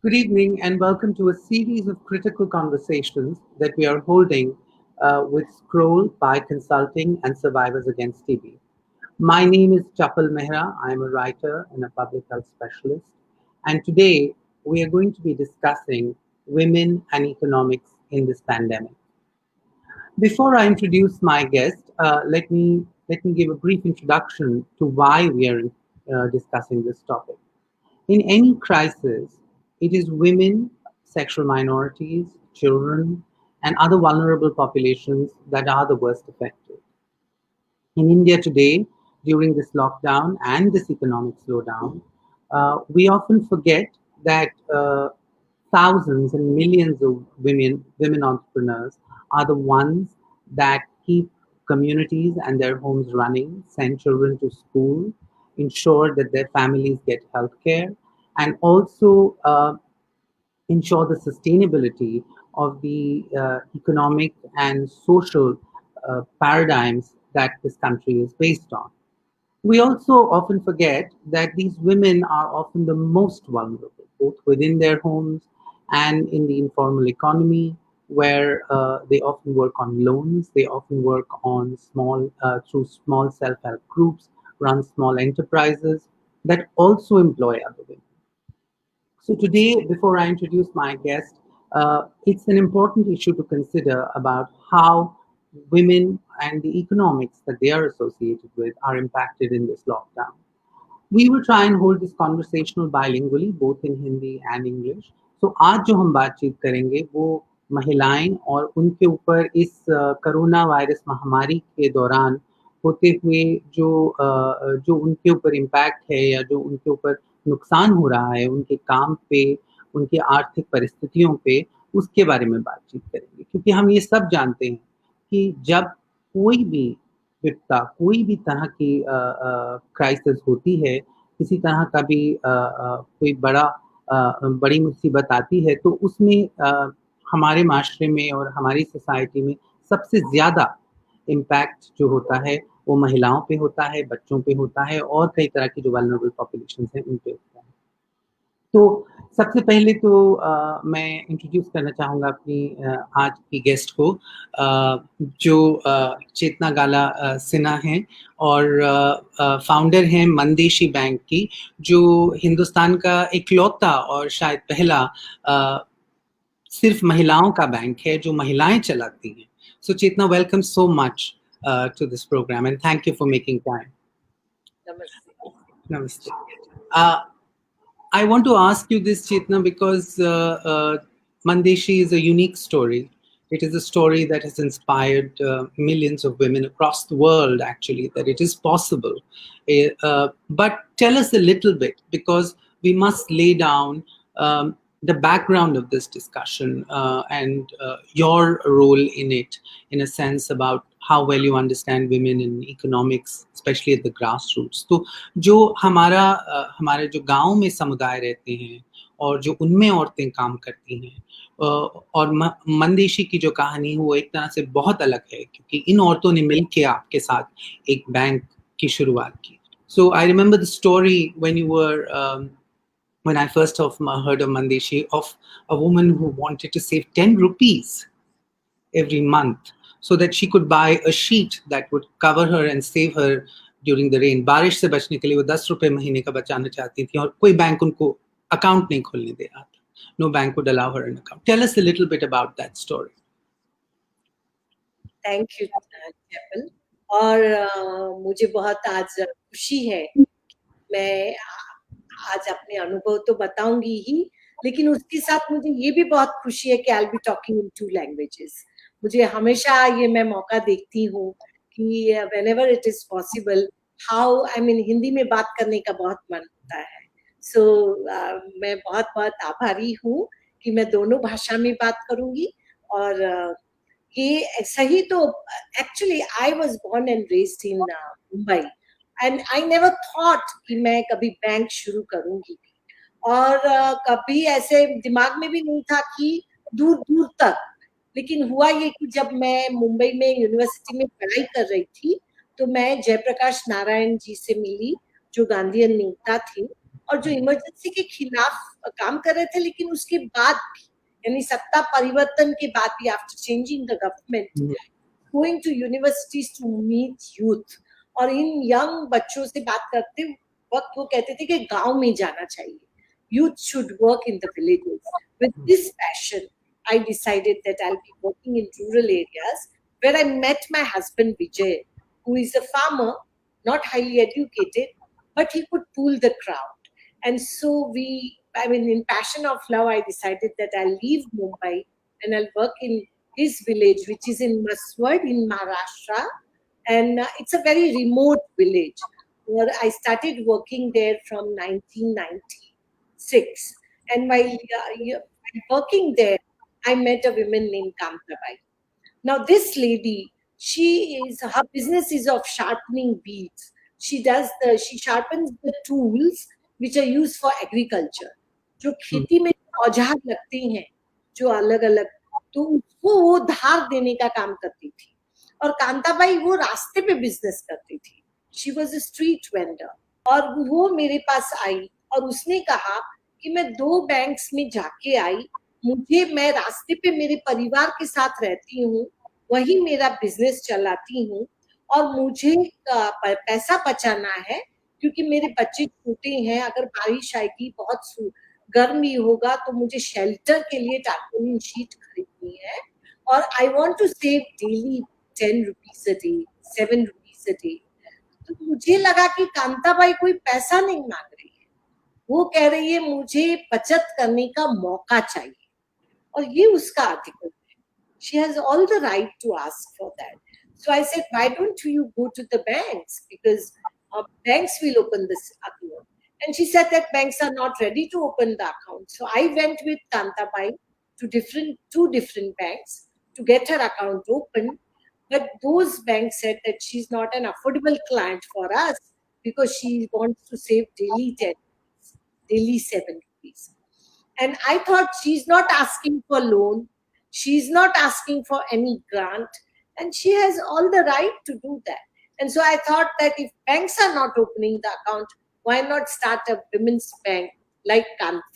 Good evening, and welcome to a series of critical conversations that we are holding with Scroll by Consulting and Survivors Against TB. My name is Chapal Mehra. I am a writer and a public health specialist. And today we are going to be discussing women and economics in this pandemic. Before I introduce my guest, let me give a brief introduction to why we are discussing this topic. In any crisis, it is women, sexual minorities, children, and other vulnerable populations that are the worst affected. In India today, during this lockdown and this economic slowdown, we often forget that thousands and millions of women entrepreneurs are the ones that keep communities and their homes running, send children to school, ensure that their families get health care, and also ensure the sustainability of the economic and social paradigms that this country is based on. We also often forget that these women are often the most vulnerable, both within their homes and in the informal economy, where they often work on loans, they often work on through small self-help groups, run small enterprises that also employ other women. So today, before I introduce my guest, it's an important issue to consider about how women and the economics that they are associated with are impacted in this lockdown. We will try and hold this conversational bilingually, both in Hindi and English. So आज जो हम बातचीत करेंगे वो महिलाएं और उनके ऊपर इस कोरोना वायरस महामारी के दौरान होते हुए जो उनके ऊपर इम्पैक्ट है या जो उनके ऊपर नुकसान हो रहा है उनके काम पे, उनकी आर्थिक परिस्थितियों पे, उसके बारे में बातचीत करेंगे। क्योंकि हम ये सब जानते हैं कि जब कोई भी विपदा, कोई भी तरह की क्राइसिस होती है, किसी तरह का भी कोई बड़ी मुसीबत आती है, तो उसमें हमारे माशरे में और हमारी सोसाइटी में सबसे ज़्यादा इम्पैक्ट जो होता है, वो महिलाओं पे होता है, बच्चों पे होता है और कई तरह की जो वल्नरेबल पॉपुलेशंस हैं, उन पे होता है। तो सबसे पहले तो मैं इंट्रोड्यूस करना चाहूँगा अपनी आज की गेस्ट को जो चेतना गाला सिन्हा हैं और फाउंडर हैं मंदेशी बैंक की, जो हिंदुस्तान का इकलौता और शायद पहला सिर्फ महिलाओं का बैंक है जो महिलाएं चलाती हैं। So Chetna, welcome so much to this program and thank you for making time. Namaste. Namaste. I want to ask you this, Chetna, because Mandeshi is a unique story. It is a story that has inspired millions of women across the world, actually, that it is possible. But tell us a little bit, because we must lay down the background of this discussion and your role in it, in a sense, about how well you understand women in economics, especially at the grassroots. तो जो हमारे जो गांव में समुदाय रहते हैं और जो उनमें औरतें काम करती हैं और मंदेशी की जो कहानी है वो एक तरह से बहुत अलग है, क्योंकि इन औरतों ने मिलकर आपके साथ एक बैंक की शुरुआत की. So I remember the story when I first heard of Mandeshi, of a woman who wanted to save 10 rupees every month so that she could buy a sheet that would cover her and save her during the rain. बारिश से बचने के लिए वो 10 रुपए महीने का बचाना चाहती थी और कोई बैंक उनको अकाउंट नहीं खोलने दे रहा था. No bank would allow her an account. Tell us a little bit about that story. Thank you, Chapel. और मुझे बहुत आज खुशी है. मैं आज अपने अनुभव तो बताऊंगी ही, लेकिन उसके साथ मुझे ये भी बहुत खुशी है कि I'll be talking in 2 languages. मुझे हमेशा ये मैं मौका देखती हूँ कि whenever it is possible, how I mean Hindi में बात करने का बहुत मन होता है. So मैं बहुत आभारी हूँ कि मैं दोनों भाषा में बात करूंगी. और ये सही तो actually I was born and raised in Mumbai. And I never thought कि मैं कभी बैंक शुरू करूंगी, और कभी ऐसे दिमाग में भी नहीं था कि दूर दूर तक. लेकिन हुआ ये कि जब मैं मुंबई में यूनिवर्सिटी में पढ़ाई कर रही थी, तो मैं जयप्रकाश नारायण जी से मिली, जो गांधीयन नेता थे, और जो इमरजेंसी के खिलाफ काम कर रहे थे, लेकिन उसके बाद भी, यानी सत्ता परिवर्तन के बाद भी, after changing the government, going to universities to meet youth, और इन यंग बच्चों से बात करते वक्त वो कहते थे कि गांव में जाना चाहिए, youth should work in the villages. With this passion, I decided that I'll be working in rural areas, where I met my husband Vijay, who is a farmer, not highly educated, but he could pull the crowd. And so in passion of love, I decided that I'll leave Mumbai and I'll work in his village, which is in Maswad in Maharashtra. And it's a very remote village where I started working there from 1996. And while working there, I met a woman named Kamtabai. Now, this lady, her business is of sharpening beads. She sharpens the tools which are used for agriculture. जो खेती में औजार लगते हैं, जो अलग अलग, तो उसको वो धार देने का काम करती थी. और कांताबाई वो रास्ते पे बिजनेस करती थी. She was a street vendor. और वो मेरे पास आई और उसने कहा कि मैं 2 बैंक्स में जाके आई, मैं रास्ते पे मेरे परिवार के साथ रहती हूँ, वही मेरा बिजनेस चलाती हूँ, और मुझे पैसा बचाना है क्योंकि मेरे बच्चे छोटे हैं. अगर बारिश आएगी, बहुत गर्मी होगा, तो मुझे शेल्टर के लिए टारपोलिन शीट खरीदनी है. और I want to save daily 10 rupees a day, 7 rupees a day. तो मुझे लगा कि कांताबाई कोई पैसा नहीं मांग रही है, वो कह रही है मुझे बचत करने का मौका चाहिए, और ये उसका आर्टिकल है. She has all the right to ask for that. So I said, why don't you go to the banks? Because banks will open this account. And she said that banks are not ready to open the account. So I went with Kantabai to two different banks to get her account open. But those banks said that she's not an affordable client for us because she wants to save daily 10 rupees, daily 7 rupees. And I thought, she's not asking for loan, she's not asking for any grant, and she has all the right to do that. And so I thought that if banks are not opening the account, why not start a women's bank like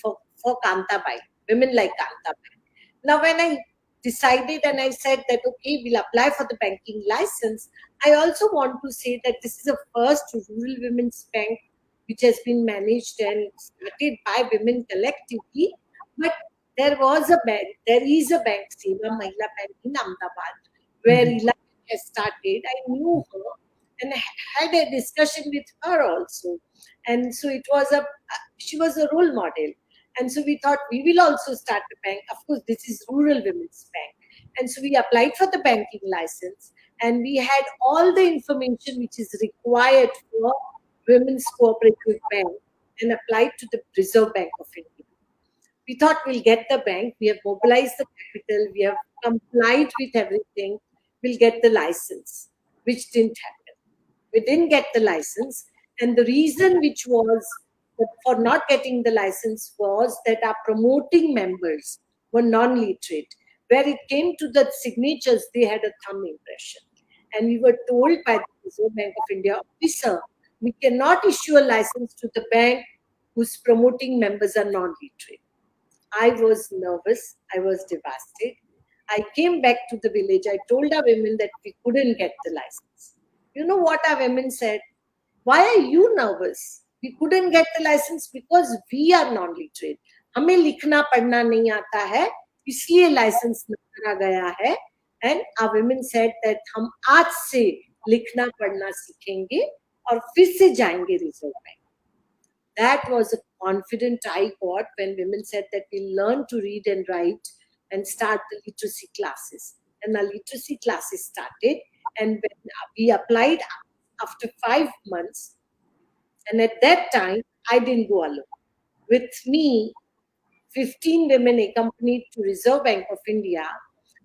for Kantabai, women like Kantabai. Now, when I decided and I said that, okay, we'll apply for the banking license, I also want to say that this is the first rural women's bank which has been managed and started by women collectively. But there is a bank, Seva Mahila Bank in Ahmedabad, where Ila has started. I knew her and had a discussion with her also. And so she was a role model. And so we thought we will also start a bank. Of course, this is Rural Women's Bank. And so we applied for the banking license, and we had all the information which is required for Women's Cooperative Bank and applied to the Reserve Bank of India. We thought we'll get the bank. We have mobilized the capital. We have complied with everything. We'll get the license, which didn't happen. We didn't get the license. And the reason which was for not getting the license was that our promoting members were non-literate. Where it came to the signatures, they had a thumb impression. And we were told by the Reserve Bank of India officer, we cannot issue a license to the bank whose promoting members are non-literate. I was nervous. I was devastated. I came back to the village. I told our women that we couldn't get the license. You know what our women said? Why are you nervous? We couldn't get the license because we are non-literate. हमें लिखना पढ़ना नहीं आता है, इसलिए licence न करा गया है. And our women said that हम आज से लिखना पढ़ना सीखेंगे और फिर से जाएंगे reserve bank. That was a confident I got when women said that we learn to read and write and start the literacy classes. And the literacy classes started, and when we applied after 5 months, and at that time, I didn't go alone. With me, 15 women accompanied to Reserve Bank of India.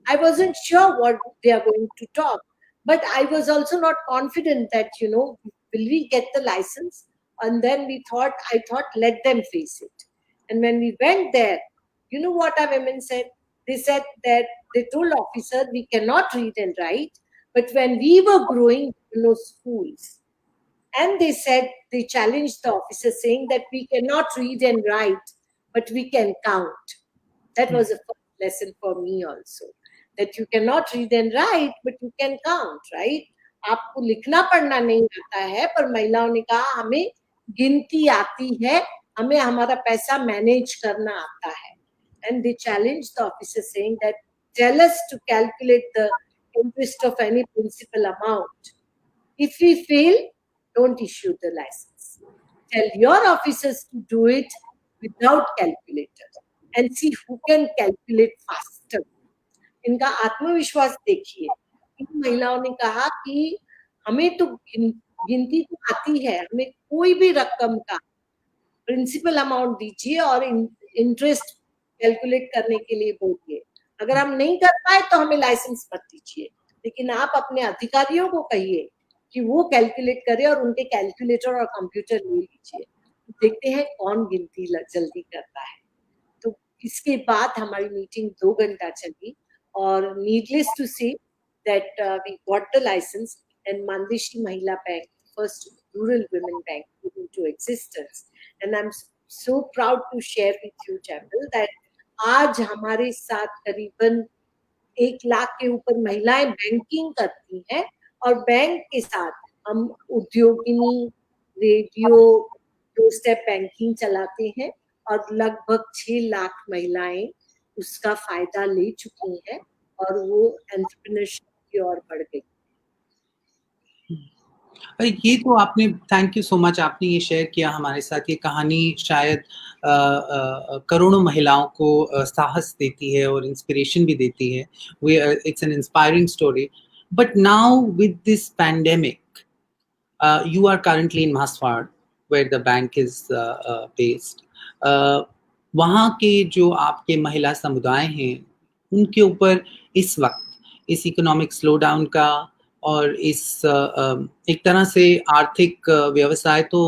I wasn't sure what they are going to talk, but I was also not confident that, will we get the license? And then I thought, let them face it. And when we went there, you know what our women said? They said that they told officer, we cannot read and write, but when we were growing, schools. And they challenged the officer saying that we cannot read and write, but we can count. That was a first lesson for me also, that you cannot read and write, but you can count, right? आपको लिखना पढ़ना नहीं आता है, पर महिलाओं ने कहा हमें गिनती आती है, हमें हमारा पैसा मैनेज करना आता है. And they challenged the officer saying that tell us to calculate the interest of any principal amount. If we fail, don't issue the license. Tell your officers to do it without calculator and see who can calculate faster. इनका आत्मविश्वास देखिए. इन महिलाओं ने कहा कि हमें तो गिनती तो आती है, हमें कोई भी रकम का प्रिंसिपल अमाउंट दीजिए और इंटरेस्ट कैलकुलेट करने के लिए बोलिए. अगर हम नहीं कर पाए तो हमें लाइसेंस मत दीजिए, लेकिन आप अपने अधिकारियों को कहिए कि वो कैलकुलेट करे और उनके कैलकुलेटर और कंप्यूटर ले लीजिए. देखते हैं कौन गिनती जल्दी करता है. तो इसके बाद हमारी मीटिंग 2 घंटा चली और needless to say that we got the licence and Mann Deshi महिला bank, first rural women bank into existence. And I'm so proud to share with you, Chapel, that आज हमारे साथ करीबन 1 लाख के ऊपर महिलाएं बैंकिंग करती हैं और बैंक के साथ हम उद्योगिनी, रेडियो, 2 स्टेप बैंकिंग चलाते हैं और लगभग 6 लाख महिलाएं उसका फायदा ले चुकी हैं और वो एंटरप्रेन्योरशिप की ओर बढ़ गई. ये तो आपने, थैंक यू सो मच, आपने ये शेयर किया हमारे साथ. ये कहानी शायद करोड़ों महिलाओं को साहस देती है और इंस्पिरेशन भी देती है. It's an inspiring story. But now with this pandemic, you are currently in Mhaswad where the bank is based. वहाँ के जो आपके महिला समुदाय हैं उनके ऊपर इस वक्त इस इकोनॉमिक स्लोडाउन का और इस एक तरह से आर्थिक व्यवसाय तो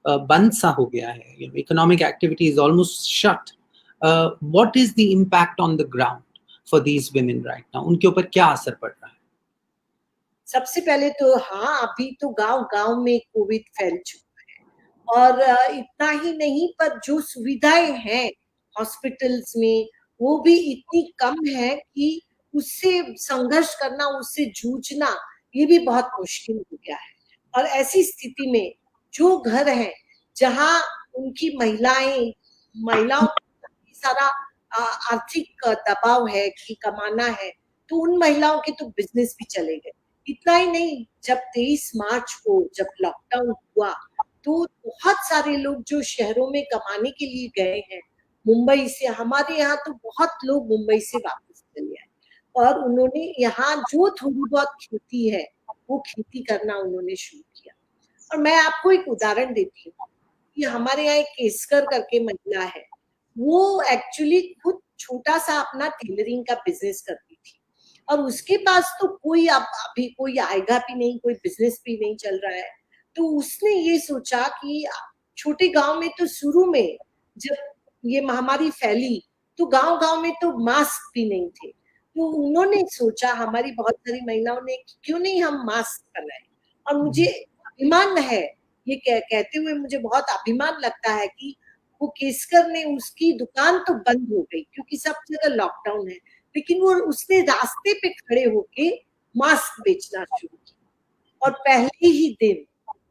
बंद सा हो गया है, economic activity is almost shut. What is the impact on the ground for these women right now? उनके ऊपर क्या असर पड़ रहा है? सबसे पहले तो हाँ, अभी तो गांव-गांव में कोविड फैल चुका है और इतना ही नहीं, पर जो सुविधाएं हैं हॉस्पिटल्स में वो भी इतनी कम है कि उससे संघर्ष करना, उससे जूझना ये भी बहुत मुश्किल हो गया है. और ऐसी स्थिति में जो घर हैं जहां उनकी महिलाओं को सारा आर्थिक दबाव है कि कमाना है, तो उन महिलाओं के तो बिजनेस भी चले गए. इतना ही नहीं, जब 23 मार्च को जब लॉकडाउन हुआ तो बहुत सारे लोग जो शहरों में कमाने के लिए गए हैं मुंबई से, हमारे यहाँ तो बहुत लोग मुंबई से वापस चले आए और उन्होंने यहाँ जो थोड़ी बहुत खेती है वो खेती करना उन्होंने शुरू किया. और मैं आपको एक उदाहरण देती हूँ कि हमारे यहाँ एक केसकर करके महिला है, वो एक्चुअली खुद छोटा सा अपना टेलरिंग का बिजनेस करती थी और उसके पास तो कोई अभी कोई आएगा भी नहीं, कोई बिजनेस भी नहीं चल रहा है. तो उसने ये सोचा कि छोटे गांव में तो शुरू में जब ये महामारी फैली तो गांव-गांव में तो मास्क भी नहीं थे, तो उन्होंने सोचा, हमारी बहुत सारी महिलाओं ने, क्यों नहीं हम मास्क बनाए. और मुझे अभिमान है ये कहते हुए, मुझे बहुत अभिमान लगता है कि वो केसकर ने, उसकी दुकान तो बंद हो गई क्योंकि सब जगह लॉकडाउन है, लेकिन वो उसने रास्ते पे खड़े होके मास्क बेचना शुरू किया और पहले ही दिन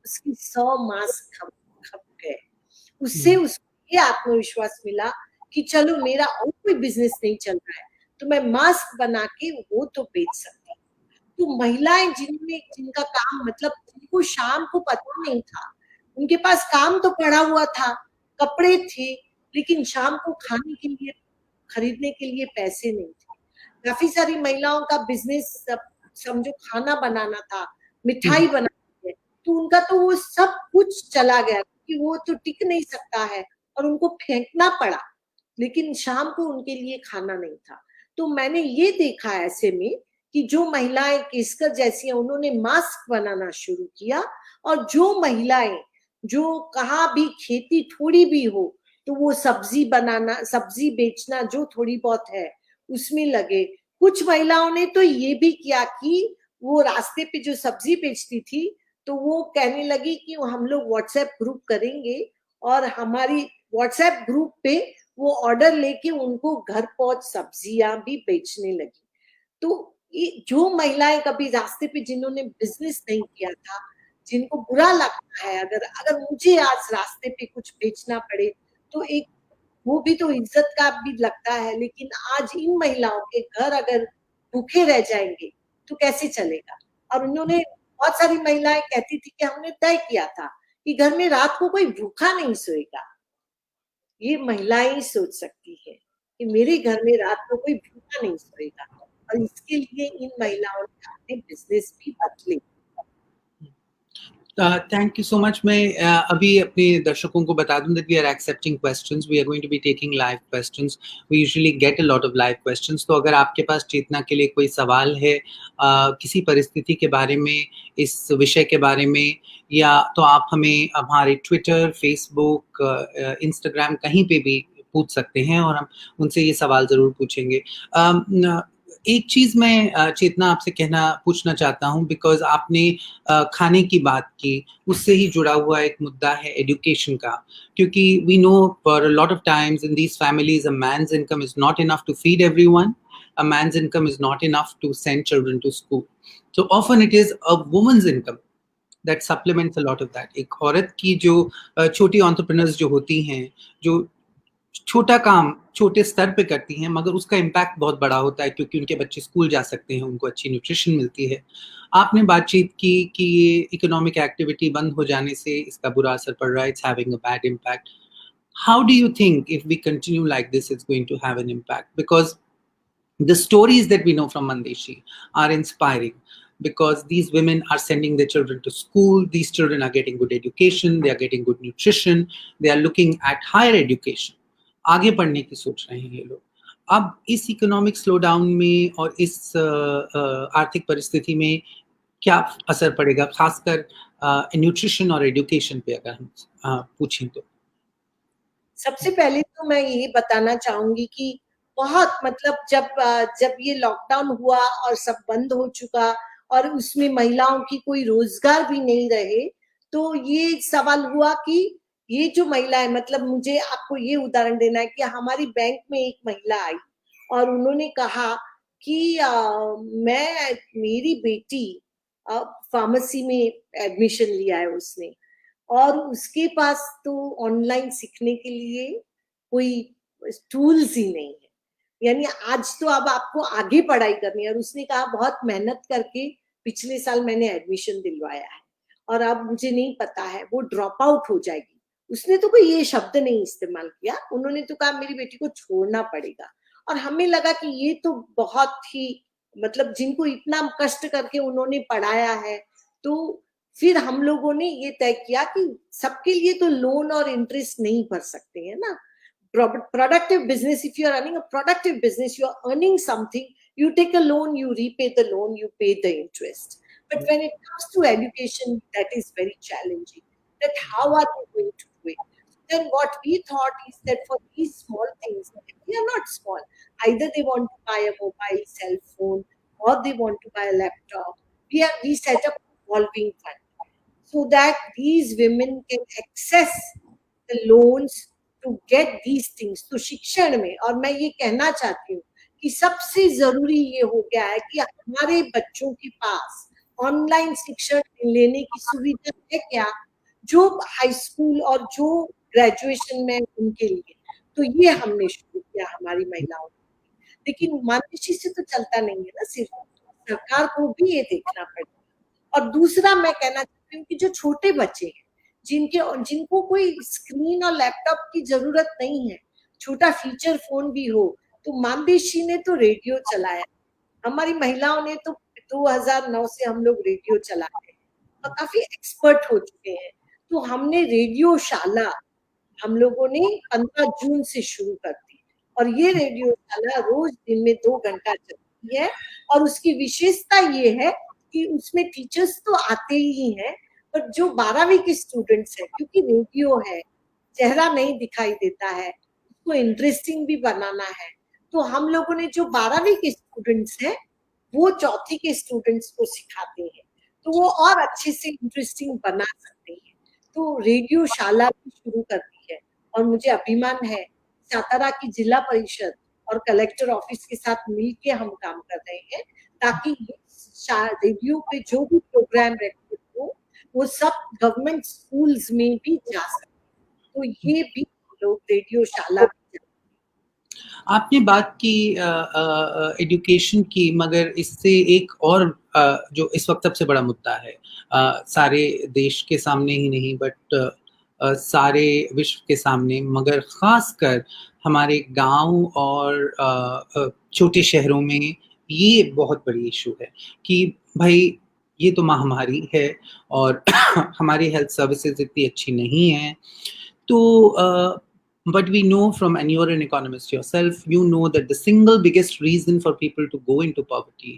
उसकी 100 मास्क खप गए. उससे उसको ये आत्मविश्वास मिला कि चलो मेरा और कोई बिजनेस नहीं चल रहा है तो मैं मास्क बना के वो तो बेच सकती हूँ. तो महिलाएं जिनका काम, मतलब जिनको शाम को पता नहीं था, उनके पास काम तो पड़ा हुआ था, कपड़े थे, लेकिन शाम को खाने के लिए, खरीदने के लिए पैसे नहीं थे. काफी सारी महिलाओं का बिजनेस समझो खाना बनाना था, मिठाई बनानी है, तो उनका तो वो सब कुछ चला गया कि वो तो टिक नहीं सकता है और उनको फेंकना पड़ा, लेकिन शाम को उनके लिए खाना नहीं था. तो मैंने ये देखा ऐसे में कि जो महिलाएं केसकर जैसी हैं उन्होंने मास्क बनाना शुरू किया और जो महिलाएं जो कहाँ भी खेती थोड़ी भी हो तो वो सब्जी बनाना, सब्जी बेचना जो थोड़ी बहुत है उसमें लगे. कुछ महिलाओं ने तो ये भी किया कि वो रास्ते पे जो सब्जी बेचती थी तो वो कहने लगी कि हम लोग व्हाट्सएप ग्रुप करेंगे और हमारी व्हाट्सएप ग्रुप पे वो ऑर्डर लेके उनको घर पहुंच सब्जियां भी बेचने लगी। तो ये जो महिलाएं कभी रास्ते पे जिन्होंने बिजनेस नहीं किया था, जिनको बुरा लगता है, अगर अगर मुझे आज रास्ते पे कुछ बेचना पड़े तो एक वो भी तो इज्जत का भी लगता है, लेकिन आज इन महिलाओं के घर अगर भूखे रह जाएंगे तो कैसे चलेगा। और उन्होंने बहुत सारी महिलाएं कहती थी कि हमने तय किया था कि घर में रात को कोई भूखा नहीं सोएगा। ये महिलाएं ही सोच सकती है कि मेरे घर में रात को कोई भूखा नहीं सोएगा, और इसके लिए इन महिलाओं ने अपने बिजनेस भी बदले। Thank you so much. मैं अभी अपने दर्शकों को बता दूं that we are accepting questions. We are going to be taking live questions. We usually get a lot of live questions. तो अगर आपके पास चेतना के लिए कोई सवाल है किसी परिस्थिति के बारे में, इस विषय के बारे में, या तो आप हमें हमारे ट्विटर, फेसबुक, इंस्टाग्राम कहीं पे भी पूछ सकते हैं और हम उनसे ये सवाल जरूर पूछेंगे। एक चीज मैं चेतना आपसे पूछना चाहता हूँ, बिकॉज आपने खाने की बात की, उससे ही जुड़ा हुआ एक मुद्दा है एजुकेशन का, क्योंकि we know for a lot of times in these families a man's income is not enough to feed everyone, a man's income is not enough to send children to school, so often it is a woman's income that supplements a lot of that. एक औरत की जो छोटी entrepreneurs जो होती हैं, जो छोटा काम छोटे स्तर पे करती हैं, मगर उसका इम्पैक्ट बहुत बड़ा होता है क्योंकि उनके बच्चे स्कूल जा सकते हैं, उनको अच्छी न्यूट्रिशन मिलती है। आपने बातचीत की कि ये इकोनॉमिक एक्टिविटी बंद हो जाने से इसका बुरा असर पड़ रहा है, it's having a bad impact. How do you think if we continue like this it's going to have an impact? Because the stories that we know from Mandeshi are inspiring, because these women are sending their children to school, these children are getting good education, they are getting good nutrition, they are looking at higher education, आगे पढ़ने की सोच रहे हैं ये लोग। अब इस इकोनॉमिक स्लोडाउन में और इस आर्थिक परिस्थिति में क्या असर पड़ेगा, खासकर न्यूट्रिशन और एजुकेशन पे अगर हम पूछें तो? सबसे पहले तो मैं यही बताना चाहूंगी कि बहुत मतलब जब ये लॉकडाउन हुआ और सब बंद हो चुका और उसमें महिलाओं की कोई रोजगार भी नहीं रहे, तो ये सवाल हुआ कि ये जो महिलाएं, मतलब मुझे आपको ये उदाहरण देना है कि हमारी बैंक में एक महिला आई और उन्होंने कहा कि मेरी बेटी फार्मेसी में एडमिशन लिया है उसने, और उसके पास तो ऑनलाइन सीखने के लिए कोई टूल्स ही नहीं है। यानी आज तो अब आपको आगे पढ़ाई करनी है, और उसने कहा बहुत मेहनत करके पिछले साल मैंने एडमिशन दिलवाया है और अब मुझे नहीं पता है, वो ड्रॉप आउट हो जाएगी। उसने तो कोई ये शब्द नहीं इस्तेमाल किया, उन्होंने तो कहा मेरी बेटी को छोड़ना पड़ेगा। और हमें लगा कि ये तो बहुत ही मतलब जिनको इतना कष्ट करके उन्होंने पढ़ाया है, तो फिर हम लोगों ने ये तय किया कि सबके लिए तो लोन और इंटरेस्ट नहीं भर सकते हैं ना। Productive business, if you are running a productive business, you are earning something, you take a loan, you repay the loan, you pay the interest. But when it comes to education, that is very challenging, that how are you going to do it? Then what we thought is that for these small things, they are not small, either they want to buy a mobile cell phone or they want to buy a laptop, we set up a revolving fund so that these women can access the loans to get these things। तो शिक्षण में, और मैं ये कहना चाहती हूँ कि सबसे जरूरी ये हो गया है कि हमारे बच्चों के पास ऑनलाइन शिक्षण लेने की सुविधा है क्या, जो हाई स्कूल और जो ग्रेजुएशन में उनके लिए। तो ये हमने शुरू किया हमारी महिलाओं ने, लेकिन मानदेशी से तो चलता नहीं है ना, सिर्फ सरकार को भी ये देखना पड़ेगा। और दूसरा मैं कहना चाहती हूँ कि जो छोटे बच्चे हैं, जिनको कोई स्क्रीन और लैपटॉप की जरूरत नहीं है, छोटा फीचर फोन भी हो, तो मानदेशी ने तो रेडियो चलाया, हमारी महिलाओं ने तो 2009 से हम लोग रेडियो चलाते हैं और काफी एक्सपर्ट हो चुके हैं। तो हमने रेडियो शाला हम लोगों ने 15 जून से शुरू कर दी, और ये रेडियो शाला रोज दिन में 2 घंटा चलती है। और उसकी विशेषता ये है कि उसमें टीचर्स तो आते ही हैं, पर जो 12वीं के स्टूडेंट्स हैं, क्योंकि रेडियो है, चेहरा नहीं दिखाई देता है, उसको इंटरेस्टिंग भी बनाना है, तो हम लोगों ने जो 12वीं के स्टूडेंट्स हैं वो 4थी के स्टूडेंट्स को सिखाते हैं। तो वो और अच्छे से इंटरेस्टिंग बना सकते हैं। तो रेडियो शाला भी शुरू कर दी है और मुझे अभिमान है सातारा की जिला परिषद और कलेक्टर ऑफिस के साथ मिलके हम काम कर रहे हैं ताकि रेडियो पे जो भी प्रोग्राम रेकॉर्ड हो वो सब गवर्नमेंट स्कूल्स में भी जा सके। तो ये भी लोग रेडियो शाला आपने बात की एजुकेशन की, मगर इससे एक और जो इस वक्त सबसे बड़ा मुद्दा है, सारे देश के सामने ही नहीं बट सारे विश्व के सामने, मगर खासकर हमारे गांव और छोटे शहरों में ये बहुत बड़ी इशू है कि भाई ये तो महामारी है और हमारी हेल्थ सर्विसेज इतनी अच्छी नहीं है। तो but we know from, and you're an economist yourself, you know that the single biggest reason for people to go into poverty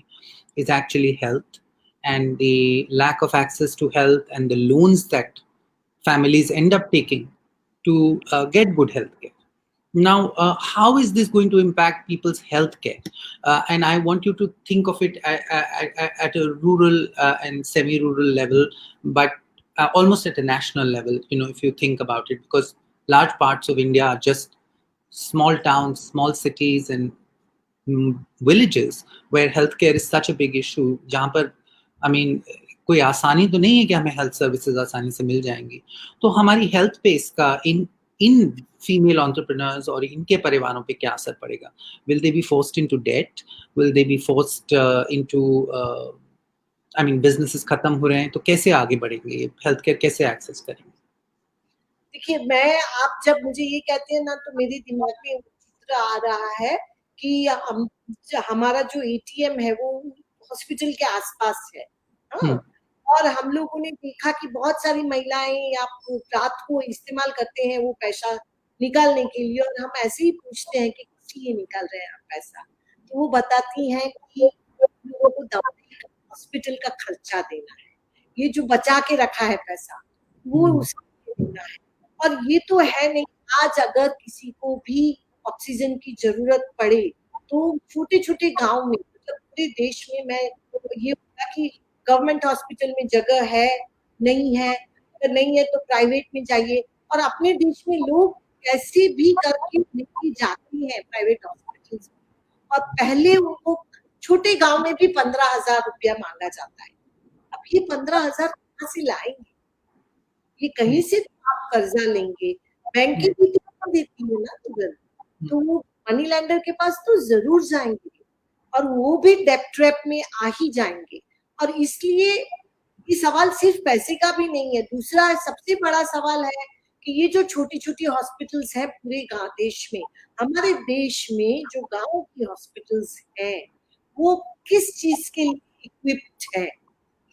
is actually health, and the lack of access to health and the loans that families end up taking to get good health care. Now, how is this going to impact people's health care? And I want you to think of it at a rural and semi-rural level, but almost at a national level, if you think about it, because large parts of India are just small towns, small cities, and villages where healthcare is such a big issue. जहाँ पर, I mean, कोई आसानी तो नहीं है कि हमें health services आसानी से मिल जाएंगी। तो हमारी हेल्थ पे इसका इन इन फीमेल एंटरप्रेन्योर्स और इनके परिवारों पे क्या असर पड़ेगा? Will they be forced into debt? Will they be forced into, I mean, businesses खत्म हो रहे हैं तो कैसे आगे बढ़ेंगे? हेल्थ केयर कैसे एक्सेस करेंगे? देखिए, मैं आप जब मुझे ये कहते हैं ना तो मेरे दिमाग में चित्र आ रहा है कि हमारा जो एटीएम है वो हॉस्पिटल के आसपास है। हाँ? और हम लोगों ने देखा कि बहुत सारी महिलाएं रात को इस्तेमाल करते हैं वो पैसा निकालने के लिए, और हम ऐसे ही पूछते हैं कि किस लिए निकाल रहे हैं आप पैसा, तो वो बताती हैं कि लोगों को दवाई हॉस्पिटल का खर्चा देना है, ये जो बचा के रखा है पैसा वो उसके लिए देना है। और ये तो है नहीं, आज अगर किसी को भी ऑक्सीजन की जरूरत पड़े तो छोटे-छोटे गाँव में, मतलब पूरे देश में, मैं ये होगा कि गवर्नमेंट हॉस्पिटल में जगह है, नहीं है, अगर नहीं है तो प्राइवेट में जाइए। और अपने देश में लोग कैसे भी करके लेके जाते हैं प्राइवेट हॉस्पिटल्स में, और पहले उनको छोटे गाँव में भी 15,000 रुपया मांगा जाता है। अब ये 15,000 कहाँ से लाएंगे? ये कहीं से तो आप कर्जा लेंगे, बैंकें भी तो देती है ना तुरंत, तो वो मनी लेंडर के पास तो जरूर जाएंगे और वो भी डेब्ट ट्रैप में आ ही जाएंगे। और इसलिए ये सवाल सिर्फ पैसे का भी नहीं है। दूसरा सबसे बड़ा सवाल है कि ये जो छोटी-छोटी हॉस्पिटल्स हैं पूरे देश में, हमारे देश में जो गाँव की हॉस्पिटल्स हैं, वो किस चीज़ के लिए इक्विप्ड है?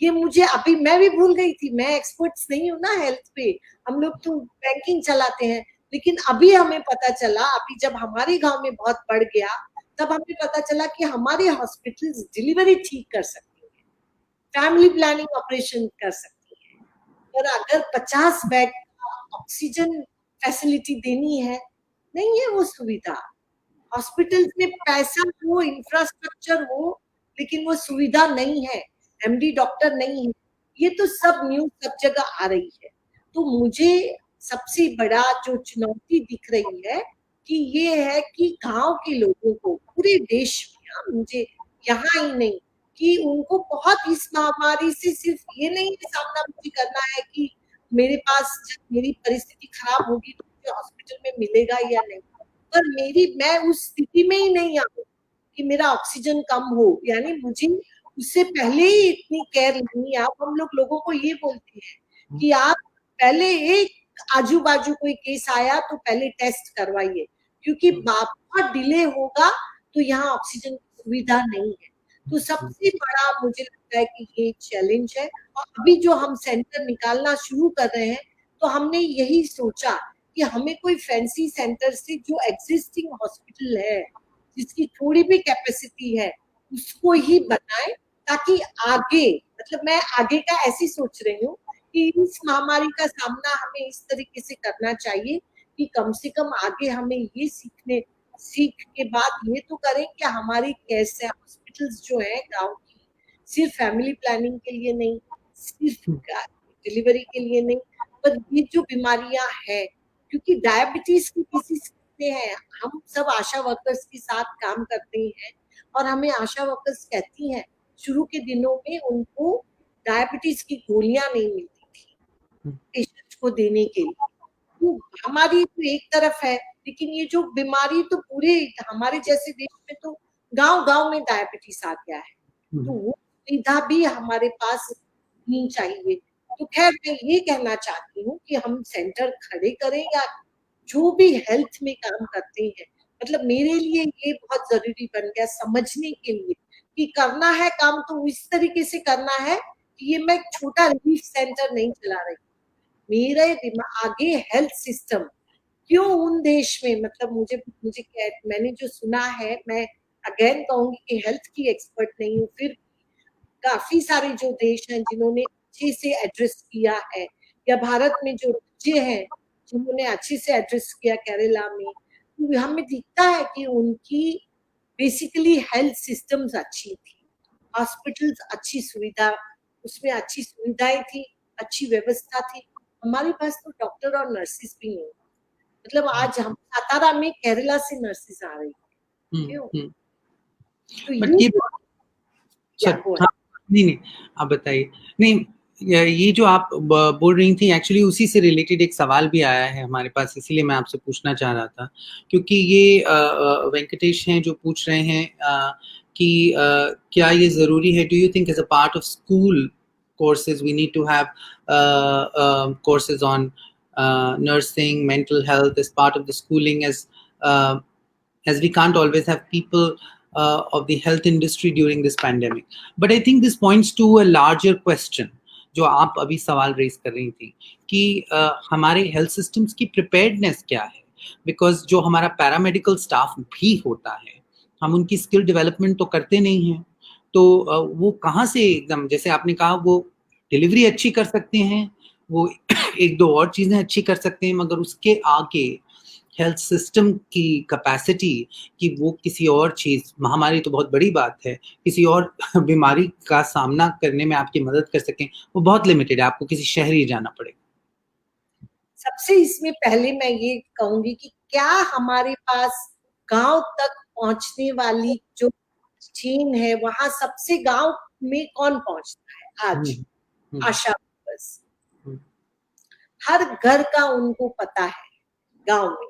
ये मुझे अभी, मैं भी भूल गई थी, मैं एक्सपर्ट्स नहीं हूँ ना हेल्थ पे, हम लोग तो बैंकिंग चलाते हैं, लेकिन अभी हमें पता चला, अभी जब हमारे गाँव में बहुत बढ़ गया, तब हमें पता चला कि हमारे हॉस्पिटल्स डिलीवरी ठीक कर सकती हैं, फैमिली प्लानिंग ऑपरेशन कर सकती हैं, और अगर 50 बेड का ऑक्सीजन फैसिलिटी देनी है, नहीं है वो सुविधा। हॉस्पिटल्स में पैसा हो, इंफ्रास्ट्रक्चर हो, लेकिन वो सुविधा नहीं है, एमडी डॉक्टर नहीं है। ये तो सब न्यूज़ सब जगह आ रही है। तो मुझे सबसे बड़ा जो चुनौती दिख रही है कि ये है कि गाँव के लोगों को पूरे देश में, मुझे यहाँ ही नहीं, कि उनको बहुत इस महामारी से सिर्फ ये नहीं सामना मुझे करना है कि मेरे पास जब मेरी परिस्थिति खराब होगी तो मुझे हॉस्पिटल में मिलेगा या नहीं, पर मैं उस स्थिति में ही नहीं आऊँ कि मेरा ऑक्सीजन कम हो, यानी मुझे उससे पहले ही इतनी केयर लेनी है। अब हम लोगों को ये बोलते हैं कि आप पहले एक आजू-बाजू कोई केस आया तो पहले टेस्ट करवाइए, क्योंकि बहुत डिले होगा तो यहाँ ऑक्सीजन की सुविधा नहीं है। तो सबसे बड़ा मुझे लगता है कि ये चैलेंज है। और अभी जो हम सेंटर निकालना शुरू कर रहे हैं, तो हमने यही सोचा कि हमें कोई फैंसी सेंटर से जो एग्जिस्टिंग हॉस्पिटल है, जिसकी थोड़ी भी कैपेसिटी है, उसको ही बनाएं, ताकि आगे, मतलब मैं आगे का ऐसी सोच रही हूँ कि इस महामारी का सामना हमें इस तरीके से करना चाहिए कि कम से कम आगे हमें ये सीख के बाद ये तो करें कि हमारी कैसे हॉस्पिटल्स जो है गाँव की, सिर्फ फैमिली प्लानिंग के लिए नहीं, सिर्फ डिलीवरी के लिए नहीं, पर ये जो बीमारियां हैं, क्योंकि डायबिटीज की डिसीज हैं, हम सब आशा वर्कर्स के साथ काम करते हैं और हमें आशा वर्कर्स कहती हैं शुरू के दिनों में उनको डायबिटीज की गोलियां नहीं मिलती थी पेशेंट्स को देने के लिए। तो हमारी तो एक तरफ है, लेकिन ये जो बीमारी तो पूरे हमारे जैसे देश में तो गांव गांव में डायबिटीज आ गया है, तो वो सुविधा भी हमारे पास होनी चाहिए। तो खैर मैं ये कहना चाहती हूँ कि हम सेंटर खड़े करें या जो भी हेल्थ में काम करते हैं, मतलब मेरे लिए ये बहुत जरूरी बन गया समझने के लिए कि करना है काम तो इस तरीके से करना है कि ये मैं छोटा रिलीफ सेंटर नहीं चला रही, मेरे दिमाग आगे हेल्थ सिस्टम क्यों उन देश में, मतलब मुझे मुझे मैंने जो सुना है, मैं अगेन कहूंगी कि हेल्थ की एक्सपर्ट नहीं हूँ, फिर काफी सारे जो देश हैं जिन्होंने अच्छे से एड्रेस किया है, या भारत में जो राज्य हैं जिन्होंने अच्छे से एड्रेस किया, केरला में, तो हमें दिखता है कि उनकी बेसिकली हेल्थ सिस्टम्स अच्छी थी, हॉस्पिटल्स अच्छी सुविधा, उसमें अच्छी सुविधाएं थी, अच्छी व्यवस्था थी। हमारे पास तो डॉक्टर और नर्सेस भी नहीं, मतलब आज हम सातारा में केरला से नर्सेस आ रही क्यों? तो बट ये क्या सर, हुआ? हाँ, नहीं आप बताइए। नहीं, ये जो आप बोल रही थी एक्चुअली उसी से रिलेटेड एक सवाल भी आया है हमारे पास, इसीलिए मैं आपसे पूछना चाह रहा था, क्योंकि ये वेंकटेश हैं जो पूछ रहे हैं कि क्या ये जरूरी है, do you think as a part of school courses we need to have courses on nursing, mental health as part of the schooling, as we can't always have people of the health industry during this pandemic. But I think this points to a larger question जो आप अभी सवाल raise कर रही थी कि हमारे health systems की प्रिपेयर्डनेस क्या है, बिकॉज जो हमारा पैरामेडिकल स्टाफ भी होता है हम उनकी स्किल डेवलपमेंट तो करते नहीं हैं, तो वो कहाँ से एकदम, जैसे आपने कहा वो डिलीवरी अच्छी कर सकते हैं, वो एक दो और चीजें अच्छी कर सकते हैं, मगर उसके आगे हेल्थ सिस्टम की कैपेसिटी कि वो किसी और चीज, महामारी तो बहुत बड़ी बात है, किसी और बीमारी का सामना करने में आपकी मदद कर सकें, वो बहुत लिमिटेड है, आपको किसी शहर ही जाना पड़ेगा। सबसे इसमें पहले मैं ये कहूंगी कि क्या हमारे पास गांव तक पहुंचने वाली जो चेन है, वहां सबसे गांव में कौन पहुंचता है आज? आशा वर्कर्स, हर घर का उनको पता है गांव में,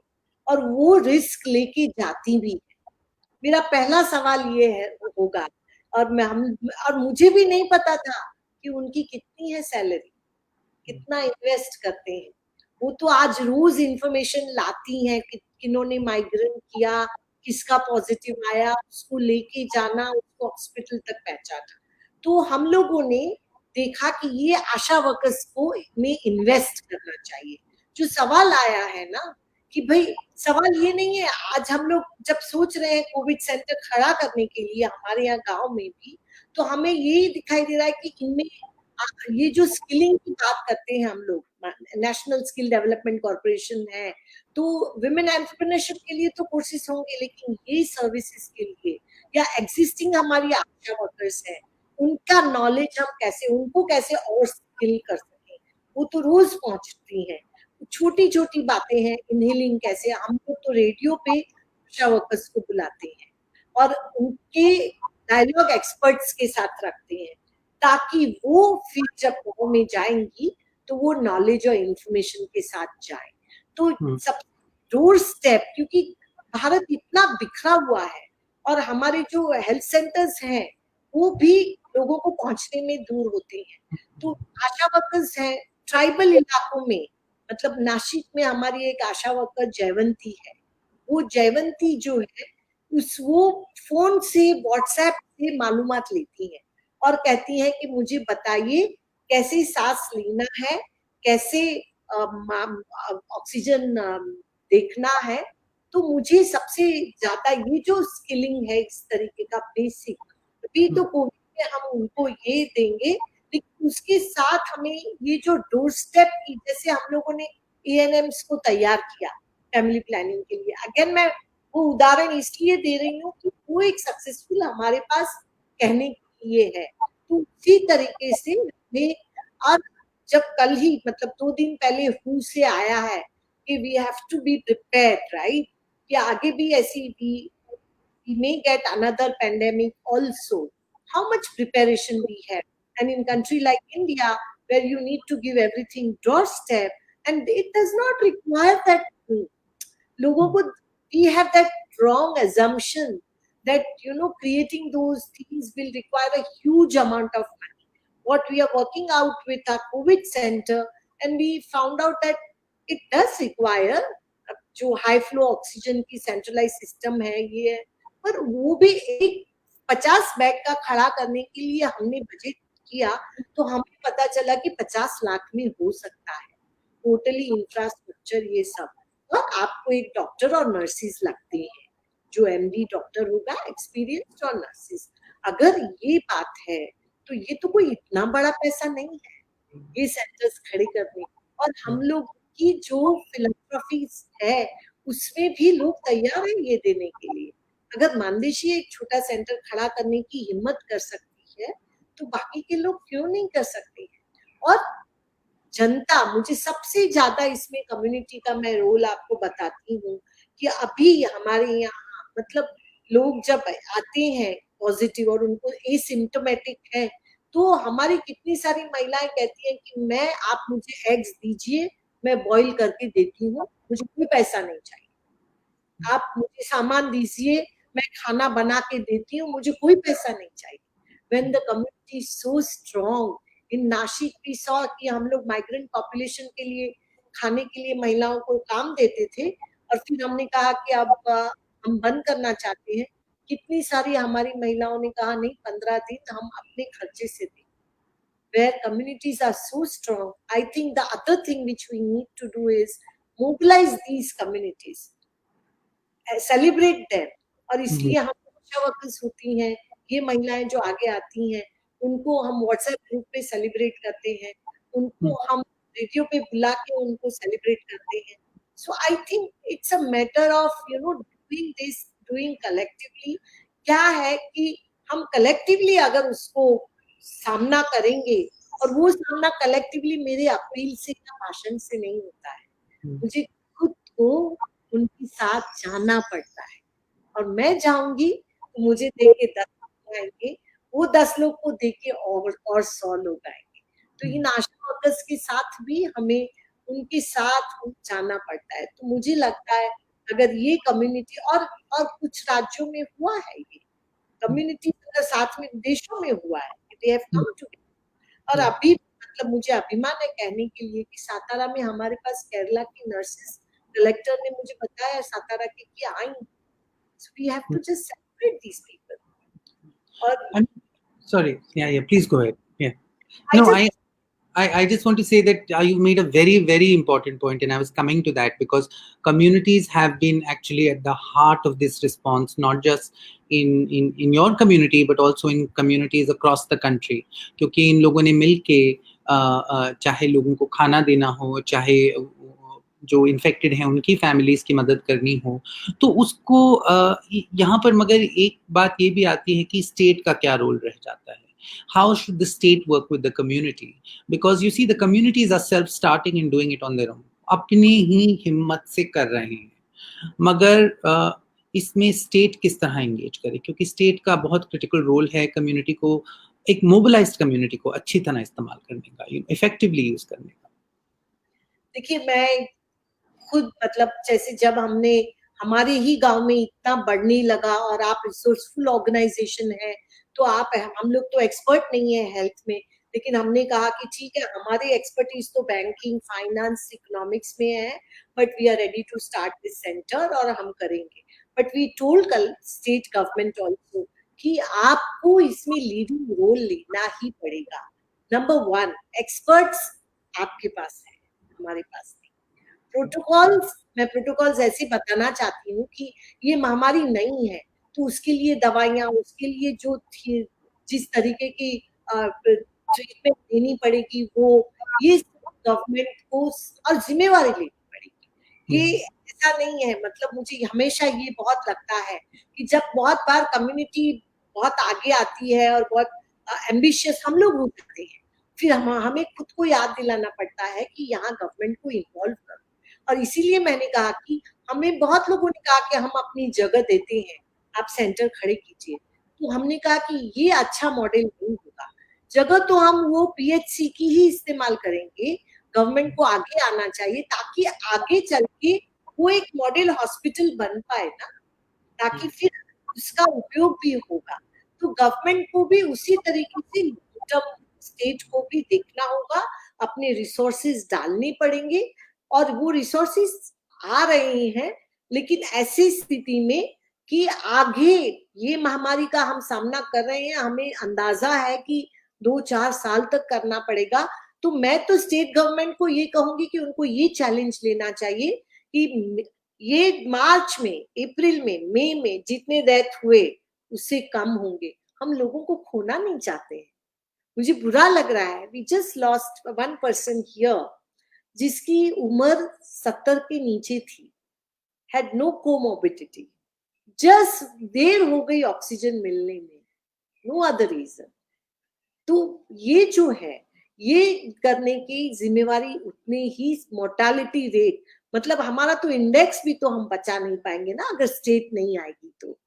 और वो रिस्क लेके जाती भी है। मेरा पहला सवाल ये है होगा, और मुझे भी नहीं पता था कि उनकी कितनी है सैलरी, कितना इन्वेस्ट करते हैं। वो तो आज रोज इंफॉर्मेशन लाती हैं कि किन्होंने माइग्रेन किया, किसका पॉजिटिव आया, उसको लेके जाना, उसको हॉस्पिटल तक पहुंचाना। तो हम लोगों ने देखा कि ये आशा वर्कर्स को में इन्वेस्ट करना चाहिए। जो सवाल आया है ना कि भाई, सवाल ये नहीं है, आज हम लोग जब सोच रहे हैं कोविड सेंटर खड़ा करने के लिए हमारे यहाँ गांव में भी, तो हमें ये दिखाई दे रहा है कि इनमें ये जो स्किलिंग की बात करते हैं हम लोग, नेशनल स्किल डेवलपमेंट कॉर्पोरेशन है, तो विमेन एंटरप्रेन्योरशिप के लिए तो कोर्सेज होंगे, लेकिन ये सर्विसेज के लिए या एग्जिस्टिंग हमारी आशा वर्कर्स है, उनका नॉलेज हम कैसे, उनको कैसे और स्किल कर सकें, वो तो रोज पहुंचती हैं। छोटी छोटी बातें हैं, इनहेलिंग कैसे, हम लोग तो रेडियो पे आशा वर्कर्स को बुलाते हैं और उनके डायलॉग एक्सपर्ट्स के साथ रखते हैं, ताकि वो फिर जब गाँव में जाएंगी तो वो नॉलेज और इंफॉर्मेशन के साथ जाए। तो सब डोर स्टेप, क्योंकि भारत इतना बिखरा हुआ है और हमारे जो हेल्थ सेंटर्स हैं वो भी लोगों को पहुंचने में दूर होते हैं। तो आशा वर्कर्स हैं ट्राइबल इलाकों में, मतलब नासिक में हमारी एक आशा वर्कर जयवंती है, वो जयवंती जो है वो फोन से व्हाट्सएप से मालूमात लेती है और कहती है कि मुझे बताइए कैसे सांस लेना है, कैसे ऑक्सीजन देखना है। तो मुझे सबसे ज्यादा ये जो स्किलिंग है इस तरीके का बेसिक, अभी तो कोविड में हम उनको ये देंगे, लेकिन उसके साथ हमें ये जो डोर स्टेप की, जैसे हम लोगों ने एएनएम्स को तैयार किया फैमिली प्लानिंग के लिए, अगेन मैं वो उदाहरण इसलिए दे रही हूँ कि वो एक सक्सेसफुल हमारे पास कहने के लिए है। तो उसी तरीके से हमें और जब कल ही मतलब 2 दिन पहले WHO से आया है कि we have to be prepared, right, कि आगे भी ऐसी we may get another pandemic also. How much preparation we have? And in country like India, where you need to give everything doorstep, and it does not require that. लोगों को we have that wrong assumption that creating those things will require a huge amount of money. What we are working out with our COVID center, and we found out that it does require जो high flow oxygen की centralise system है ये, पर वो भी एक 50 bag का खड़ा करने के लिए हमने बजट किया तो हमें पता चला कि 50 लाख में हो सकता है टोटली इंफ्रास्ट्रक्चर ये सब। और आपको एक डॉक्टर और नर्सिस लगते हैं, जो एमडी डॉक्टर होगा एक्सपीरियंस्ड, और नर्सिस। अगर ये बात है तो ये तो कोई इतना बड़ा पैसा नहीं है ये सेंटर्स खड़े करने। और हम लोग की जो फिलैंथ्रोपी है उसमें भी लोग तैयार हैं ये देने के लिए। अगर मानदेशी एक छोटा सेंटर खड़ा करने की हिम्मत कर सकती है तो बाकी के लोग क्यों नहीं कर सकते हैं। और जनता, मुझे सबसे ज्यादा इसमें कम्युनिटी का मैं रोल आपको बताती हूँ कि अभी हमारे यहाँ मतलब लोग जब आते हैं पॉजिटिव और उनको एसिम्प्टोमेटिक है तो हमारी कितनी सारी महिलाएं कहती हैं कि मैं आप मुझे एग्स दीजिए, मैं बॉईल करके देती हूँ, मुझे कोई पैसा नहीं चाहिए। आप मुझे सामान दीजिए, मैं खाना बना के देती हूँ, मुझे कोई पैसा नहीं चाहिए। When the community is so strong, in Nashik we saw कि हम लोग माइग्रेंट पॉपुलेशन के लिए खाने के लिए महिलाओं को काम देते थे और फिर हमने कहा कि अब हम बंद करना चाहते हैं। कितनी सारी हमारी महिलाओं ने कहा नहीं 15 दिन हम अपने खर्चे से दें। Where communities are so strong, I think the other thing which we need to do is mobilize these communities, celebrate them। और इसलिए हम आशा वर्कर्स होती हैं, ये महिलाएं जो आगे आती हैं उनको हम व्हाट्सएप ग्रुप पे सेलिब्रेट करते हैं, उनको हम रेडियो पे बुला के उनको सेलिब्रेट करते हैं। So I think it's a matter of doing this, doing collectively. क्या है कि हम कलेक्टिवली अगर उसको सामना करेंगे, और वो सामना कलेक्टिवली मेरे अपील से या भाषण से नहीं होता है, मुझे खुद को उनके साथ जाना पड़ता है। और मैं जाऊंगी तो मुझे देख के 10 लोग आएंगे, वो 10 लोग को देख के और 100 लोग आएंगे। तो इन आशा वर्कर्स के साथ भी हमें उनके साथ जाना पड़ता है। तो मुझे लगता है अगर ये कम्युनिटी और कुछ राज्यों में हुआ है, ये कम्युनिटी अगर साथ में देशों में हुआ है, दे हैव कम टुगेदर। और अभी मतलब मुझे अभिमान है कहने के लिए कि सातारा में हमारे पास केरला की नर्सेस, कलेक्टर ने मुझे बताया सातारा के कि आई। So we have to just separate these people. Or sorry, yeah, please go ahead. Yeah, no, I just want to say that you made a very, very important point, and I was coming to that because communities have been actually at the heart of this response, not just in your community, but also in communities across the country. क्योंकि इन लोगों ने मिलके चाहे लोगों को खाना देना हो, चाहे जो इन्फेक्टेड हैं उनकी फैमिलीज की मदद करनी हो, तो उसको यहाँ पर मगर एक बात ये भी आती है कि स्टेट का क्या रोल रह जाता है। How should the state work with the community? Because you see, the communities are self-starting and doing it on their own. अपनी ही हिम्मत से कर रहे हैं, मगर इसमें स्टेट किस तरह एंगेज करे, क्योंकि स्टेट का बहुत क्रिटिकल रोल है कम्युनिटी को, एक मोबिलाइज्ड कम्युनिटी को अच्छी तरह इस्तेमाल करने का, इफेक्टिवली यूज करने का। देखिए मैं खुद मतलब जैसे जब हमने हमारे ही गांव में इतना बढ़ने लगा और आप रिसोर्सफुल ऑर्गेनाइजेशन है तो आप, हम लोग तो एक्सपर्ट नहीं है हेल्थ में, लेकिन हमने कहा कि ठीक है हमारी एक्सपर्टीज तो बैंकिंग, फाइनेंस, इकोनॉमिक्स में है, but we are ready to start this centre और हम करेंगे। बट वी टोल्ड कल स्टेट गवर्नमेंट ऑल्सो कि आपको इसमें लीडिंग रोल लेना ही पड़ेगा। नंबर 1, एक्सपर्ट्स आपके पास है, हमारे पास नहीं। प्रोटोकॉल्स, मैं प्रोटोकॉल्स ऐसे बताना चाहती हूँ कि ये महामारी नहीं है तो उसके लिए दवाइयाँ, उसके लिए जो जिस तरीके की ट्रीटमेंट देनी पड़ेगी वो ये गवर्नमेंट को और जिम्मेवारी लेनी पड़ेगी। ये ऐसा नहीं है, मतलब मुझे हमेशा ये बहुत लगता है कि जब बहुत बार कम्युनिटी बहुत आगे आती है और बहुत एम्बिशियस हम लोग हो सकते हैं, फिर हमें खुद को याद दिलाना पड़ता है कि यहाँ गवर्नमेंट को इन्वॉल्व करो। और इसीलिए मैंने कहा कि हमें बहुत लोगों ने कहा कि हम अपनी जगह देते हैं, आप सेंटर खड़े कीजिए। तो हमने कहा कि ये अच्छा मॉडल नहीं होगा। जगह तो हम वो पीएचसी की ही इस्तेमाल करेंगे, गवर्नमेंट को आगे आना चाहिए ताकि आगे चल के वो एक मॉडल हॉस्पिटल बन पाए ना, ताकि फिर उसका उपयोग भी होगा। तो गवर्नमेंट को भी उसी तरीके से जब स्टेट को भी देखना होगा, अपने रिसोर्सेज डालने पड़ेंगे, और वो रिसोर्सेज आ रहे हैं, लेकिन ऐसी स्थिति में कि आगे ये महामारी का हम सामना कर रहे हैं, हमें अंदाजा है कि 2-4 साल तक करना पड़ेगा। तो मैं तो स्टेट गवर्नमेंट को ये कहूंगी कि उनको ये चैलेंज लेना चाहिए कि ये मार्च में, अप्रैल में, मई में जितने डेथ हुए उससे कम होंगे। हम लोगों को खोना नहीं चाहते हैं। मुझे बुरा लग रहा है, we just lost 1 person here जिसकी उम्र 70 के नीचे थी, हैड नो कोमोबिडिटी, जस्ट देर हो गई ऑक्सीजन मिलने में, नो अदर रीजन। तो ये जो है, ये करने की जिम्मेवारी उतनी ही मोर्टालिटी रेट, मतलब हमारा तो इंडेक्स भी तो हम बचा नहीं पाएंगे ना अगर स्टेट नहीं आएगी तो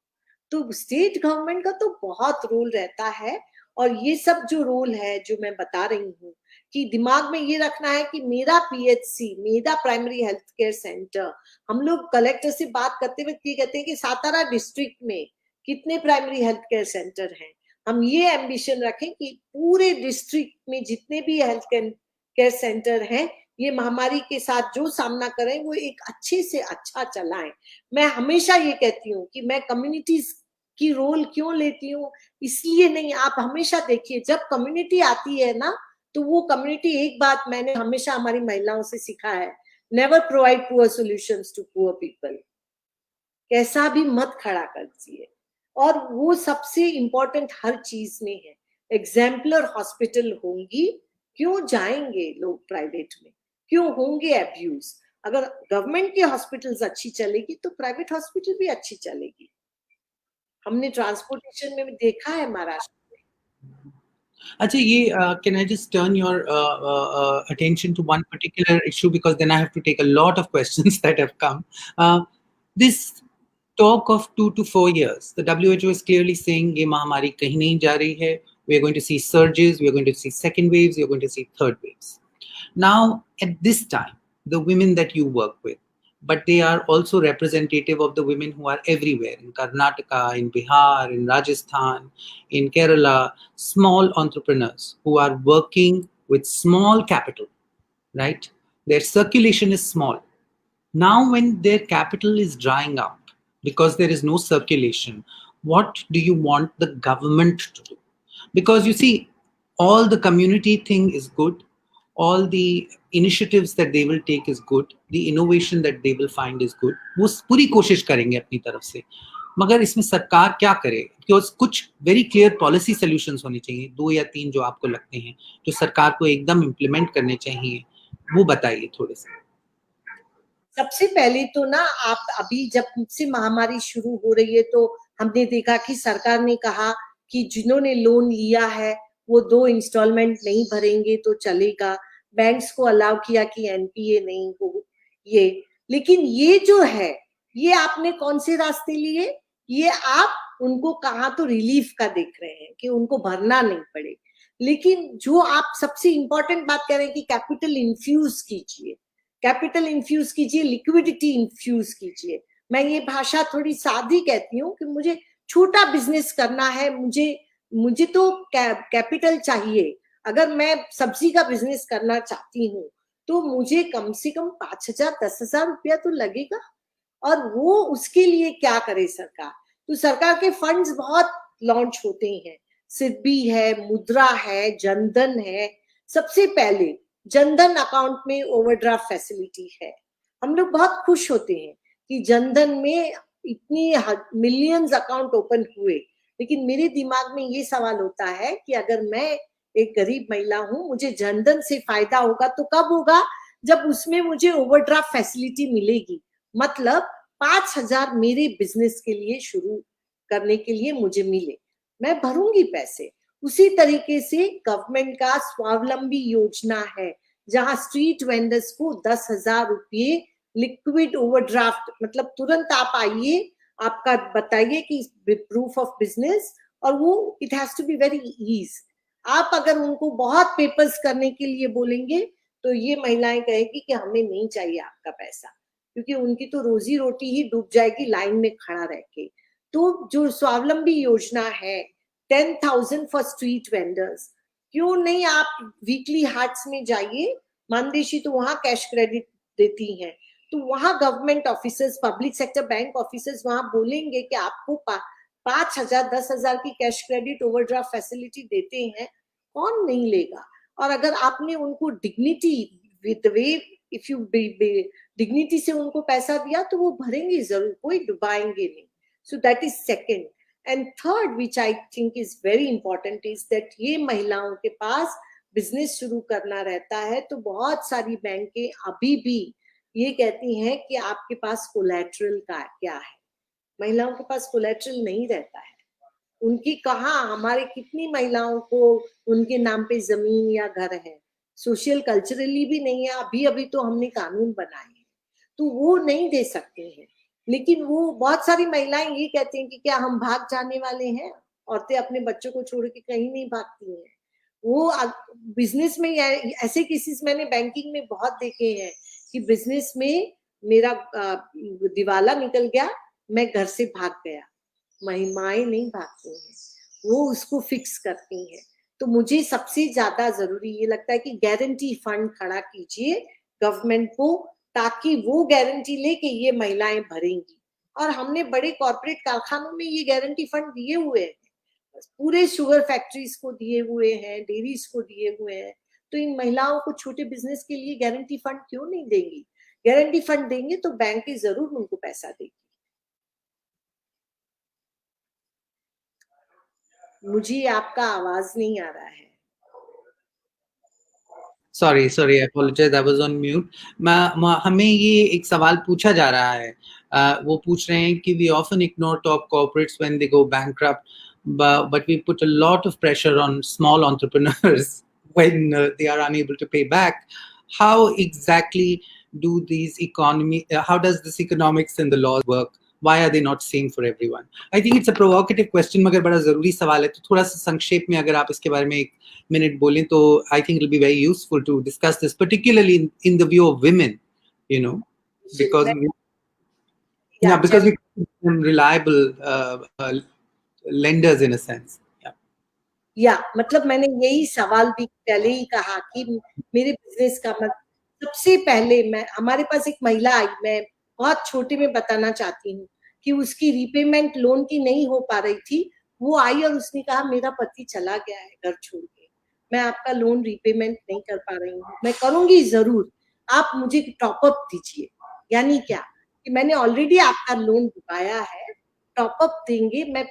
स्टेट गवर्नमेंट का तो बहुत रोल रहता है। और ये सब जो रोल है जो मैं बता रही हूँ कि दिमाग में ये रखना है कि मेरा पीएचसी, मेरा प्राइमरी हेल्थ केयर सेंटर, हम लोग कलेक्टर से बात करते वक्त ये कहते हैं कि सातारा डिस्ट्रिक्ट में कितने प्राइमरी हेल्थ केयर सेंटर हैं। हम ये एम्बिशन रखें कि पूरे डिस्ट्रिक्ट में जितने भी हेल्थ केयर सेंटर हैं, ये महामारी के साथ जो सामना करें वो एक अच्छे से अच्छा चलाएं। मैं हमेशा ये कहती हूँ कि मैं कम्युनिटीज की रोल क्यों लेती हूँ, इसलिए नहीं, आप हमेशा देखिए जब कम्युनिटी आती है ना, तो वो कम्युनिटी, एक बात मैंने हमेशा हमारी महिलाओं से सीखा है, never provide poor solutions to poor people, कैसा भी मत खड़ा कर दिए। और वो सबसे इंपॉर्टेंट हर चीज में है। एग्जाम्पलर हॉस्पिटल होंगी, क्यों जाएंगे लोग प्राइवेट में, क्यों होंगे अब्यूज। अगर गवर्नमेंट की हॉस्पिटल्स अच्छी चलेगी तो प्राइवेट हॉस्पिटल भी अच्छी चलेगी। हमने ट्रांसपोर्टेशन में भी देखा है महाराष्ट्र में। Acha, can I just turn your attention to one particular issue, because then I have to take a lot of questions that have come. This talk of 2 to 4 years, the WHO is clearly saying ये महामारी कहीं नहीं जा रही है. We are going to see surges, we are going to see second waves, we are going to see third waves. Now, at this time, the women that you work with, but they are also representative of the women who are everywhere, in Karnataka, in Bihar, in Rajasthan, in Kerala, small entrepreneurs who are working with small capital, right? Their circulation is small. Now, when their capital is drying up because there is no circulation, what do you want the government to do? Because you see, all the community thing is good, all the initiatives that they will take is good, the innovation that they will find is good. वो पूरी कोशिश करेंगे अपनी तरफ से, मगर इसमें सरकार क्या करे? क्योंकि कुछ वेरी क्लियर पॉलिसी सॉल्यूशंस होने चाहिए, 2 या 3 जो आपको लगते हैं जो सरकार को एकदम इम्प्लीमेंट करने चाहिए, वो बताइए थोड़े से। सबसे पहले तो ना, आप अभी जब से महामारी शुरू हो रही है तो हमने देखा कि सरकार ने कहा कि जिन्होंने लोन लिया है वो 2 इंस्टॉलमेंट नहीं भरेंगे तो चलेगा, बैंक्स को अलाउ किया कि एनपीए नहीं हो ये। लेकिन ये जो है, ये आपने कौन से रास्ते लिए? ये आप उनको कहा तो रिलीफ का देख रहे हैं कि उनको भरना नहीं पड़े। लेकिन जो आप सबसे इंपॉर्टेंट बात कह रहे हैं कि कैपिटल इन्फ्यूज कीजिए, कैपिटल इन्फ्यूज कीजिए, लिक्विडिटी इन्फ्यूज कीजिए। मैं ये भाषा थोड़ी सादी कहती हूँ कि मुझे छोटा बिजनेस करना है, मुझे तो कैपिटल चाहिए। अगर मैं सब्जी का बिजनेस करना चाहती हूँ तो मुझे कम से कम 5,000 10,000 रुपया तो लगेगा। और वो उसके लिए क्या करे सरकार? तो सरकार के फंड्स बहुत लॉन्च होते हैं, सिडबी है, मुद्रा है, जनधन है। सबसे पहले जनधन अकाउंट में ओवरड्राफ्ट फैसिलिटी है। हम लोग बहुत खुश होते हैं कि जनधन में इतनी मिलियंस अकाउंट ओपन हुए। लेकिन मेरे दिमाग में ये सवाल होता है कि अगर मैं एक गरीब महिला हूं, मुझे जनधन से फायदा होगा तो कब होगा? जब उसमें मुझे ओवरड्राफ्ट फैसिलिटी मिलेगी। मतलब 5,000 मेरे बिजनेस के लिए शुरू करने के लिए मुझे मिले, मैं भरूंगी पैसे। उसी तरीके से गवर्नमेंट का स्वावलंबी योजना है, जहां स्ट्रीट वेंडर्स को 10,000 रुपये लिक्विड ओवरड्राफ्ट, मतलब तुरंत आप आइए, आपका बताइए कि प्रूफ ऑफ बिजनेस, और वो it has to be very easy. आप अगर उनको बहुत पेपर्स करने के लिए बोलेंगे तो ये महिलाएं कहेगी कि हमें नहीं चाहिए आपका पैसा, क्योंकि उनकी तो रोजी रोटी ही डूब जाएगी लाइन में खड़ा रह के। तो जो स्वावलंबी योजना है 10,000 फॉर स्ट्रीट वेंडर्स, क्यों नहीं आप वीकली हाट्स में जाइए, मानदेशी तो वहां कैश क्रेडिट देती हैं, तो वहां government officers, public sector bank officers वहां बोलेंगे कि आपको 5,000 10,000 की कैश क्रेडिट ओवरड्राफ्ट फैसिलिटी देते हैं, कौन नहीं लेगा। और अगर आपने उनको dignity with way, if you dignity से उनको पैसा दिया तो वो भरेंगे जरूर, कोई डुबाएंगे नहीं। So that is second. And third which I think is very important is that ये महिलाओं के पास बिजनेस शुरू करना रहता है तो बहुत सारी बैंकें अभी भी ये कहती हैं कि आपके पास कोलैटरल का क्या है। महिलाओं के पास कोलैटरल नहीं रहता है। उनकी कहाँ, हमारे कितनी महिलाओं को उनके नाम पे जमीन या घर है, सोशल कल्चरली भी नहीं है। अभी अभी तो हमने कानून बनाए हैं तो वो नहीं दे सकते हैं। लेकिन वो बहुत सारी महिलाएं ये कहती हैं कि क्या हम भाग जाने वाले हैं। औरतें अपने बच्चों को छोड़ के कहीं नहीं भागती हैं। वो बिजनेस में ऐसे केसेस मैंने बैंकिंग में बहुत देखे हैं कि बिजनेस में मेरा दिवाला निकल गया, मैं घर से भाग गया। महिलाएं नहीं भागती हैं, वो उसको फिक्स करती हैं। तो मुझे सबसे ज्यादा जरूरी ये लगता है कि गारंटी फंड खड़ा कीजिए गवर्नमेंट को, ताकि वो गारंटी ले कि ये महिलाएं भरेंगी। और हमने बड़े कॉर्पोरेट कारखानों में ये गारंटी फंड दिए हुए हैं, पूरे शुगर फैक्ट्रीज को दिए हुए हैं, डेयरीज को दिए हुए हैं। तो इन महिलाओं को छोटे बिजनेस के लिए गारंटी फंड क्यों नहीं देंगी। गारंटी फंड देंगे तो बैंक जरूर उनको पैसा देगी। मुझे आपका आवाज नहीं आ रहा है। Sorry sorry, apologise, I was on mute. हमें ये एक सवाल पूछा जा रहा है, वो पूछ रहे हैं कि we often ignore top corporates when they go bankrupt, but we put a lot of pressure on small entrepreneurs when they are unable to pay back. How exactly do these how does this economics and the laws work? Why are they not same for everyone? I think it's a provocative question, मगर बड़ा जरूरी सवाल है, तो थोड़ा सा संक्षेप में अगर आप इसके बारे में एक मिनट बोलें तो I think it'll be very useful to discuss this, particularly in the view of women, you know, because because we reliable lenders in a sense. मतलब मैंने यही सवाल भी पहले ही कहा कि मेरे बिजनेस का सबसे पहले हमारे पास एक महिला आई, मैं बहुत छोटे में बताना चाहती हूँ कि उसकी रीपेमेंट लोन की नहीं हो पा रही थी। वो आई और उसने कहा मेरा पति चला गया है घर छोड़ के, मैं आपका लोन रीपेमेंट नहीं कर पा रही हूँ, मैं करूंगी जरूर, आप मुझे टॉप अप दीजिए। यानी क्या कि मैंने ऑलरेडी आपका लोन डुबाया है, टॉप अप देंगे, मैं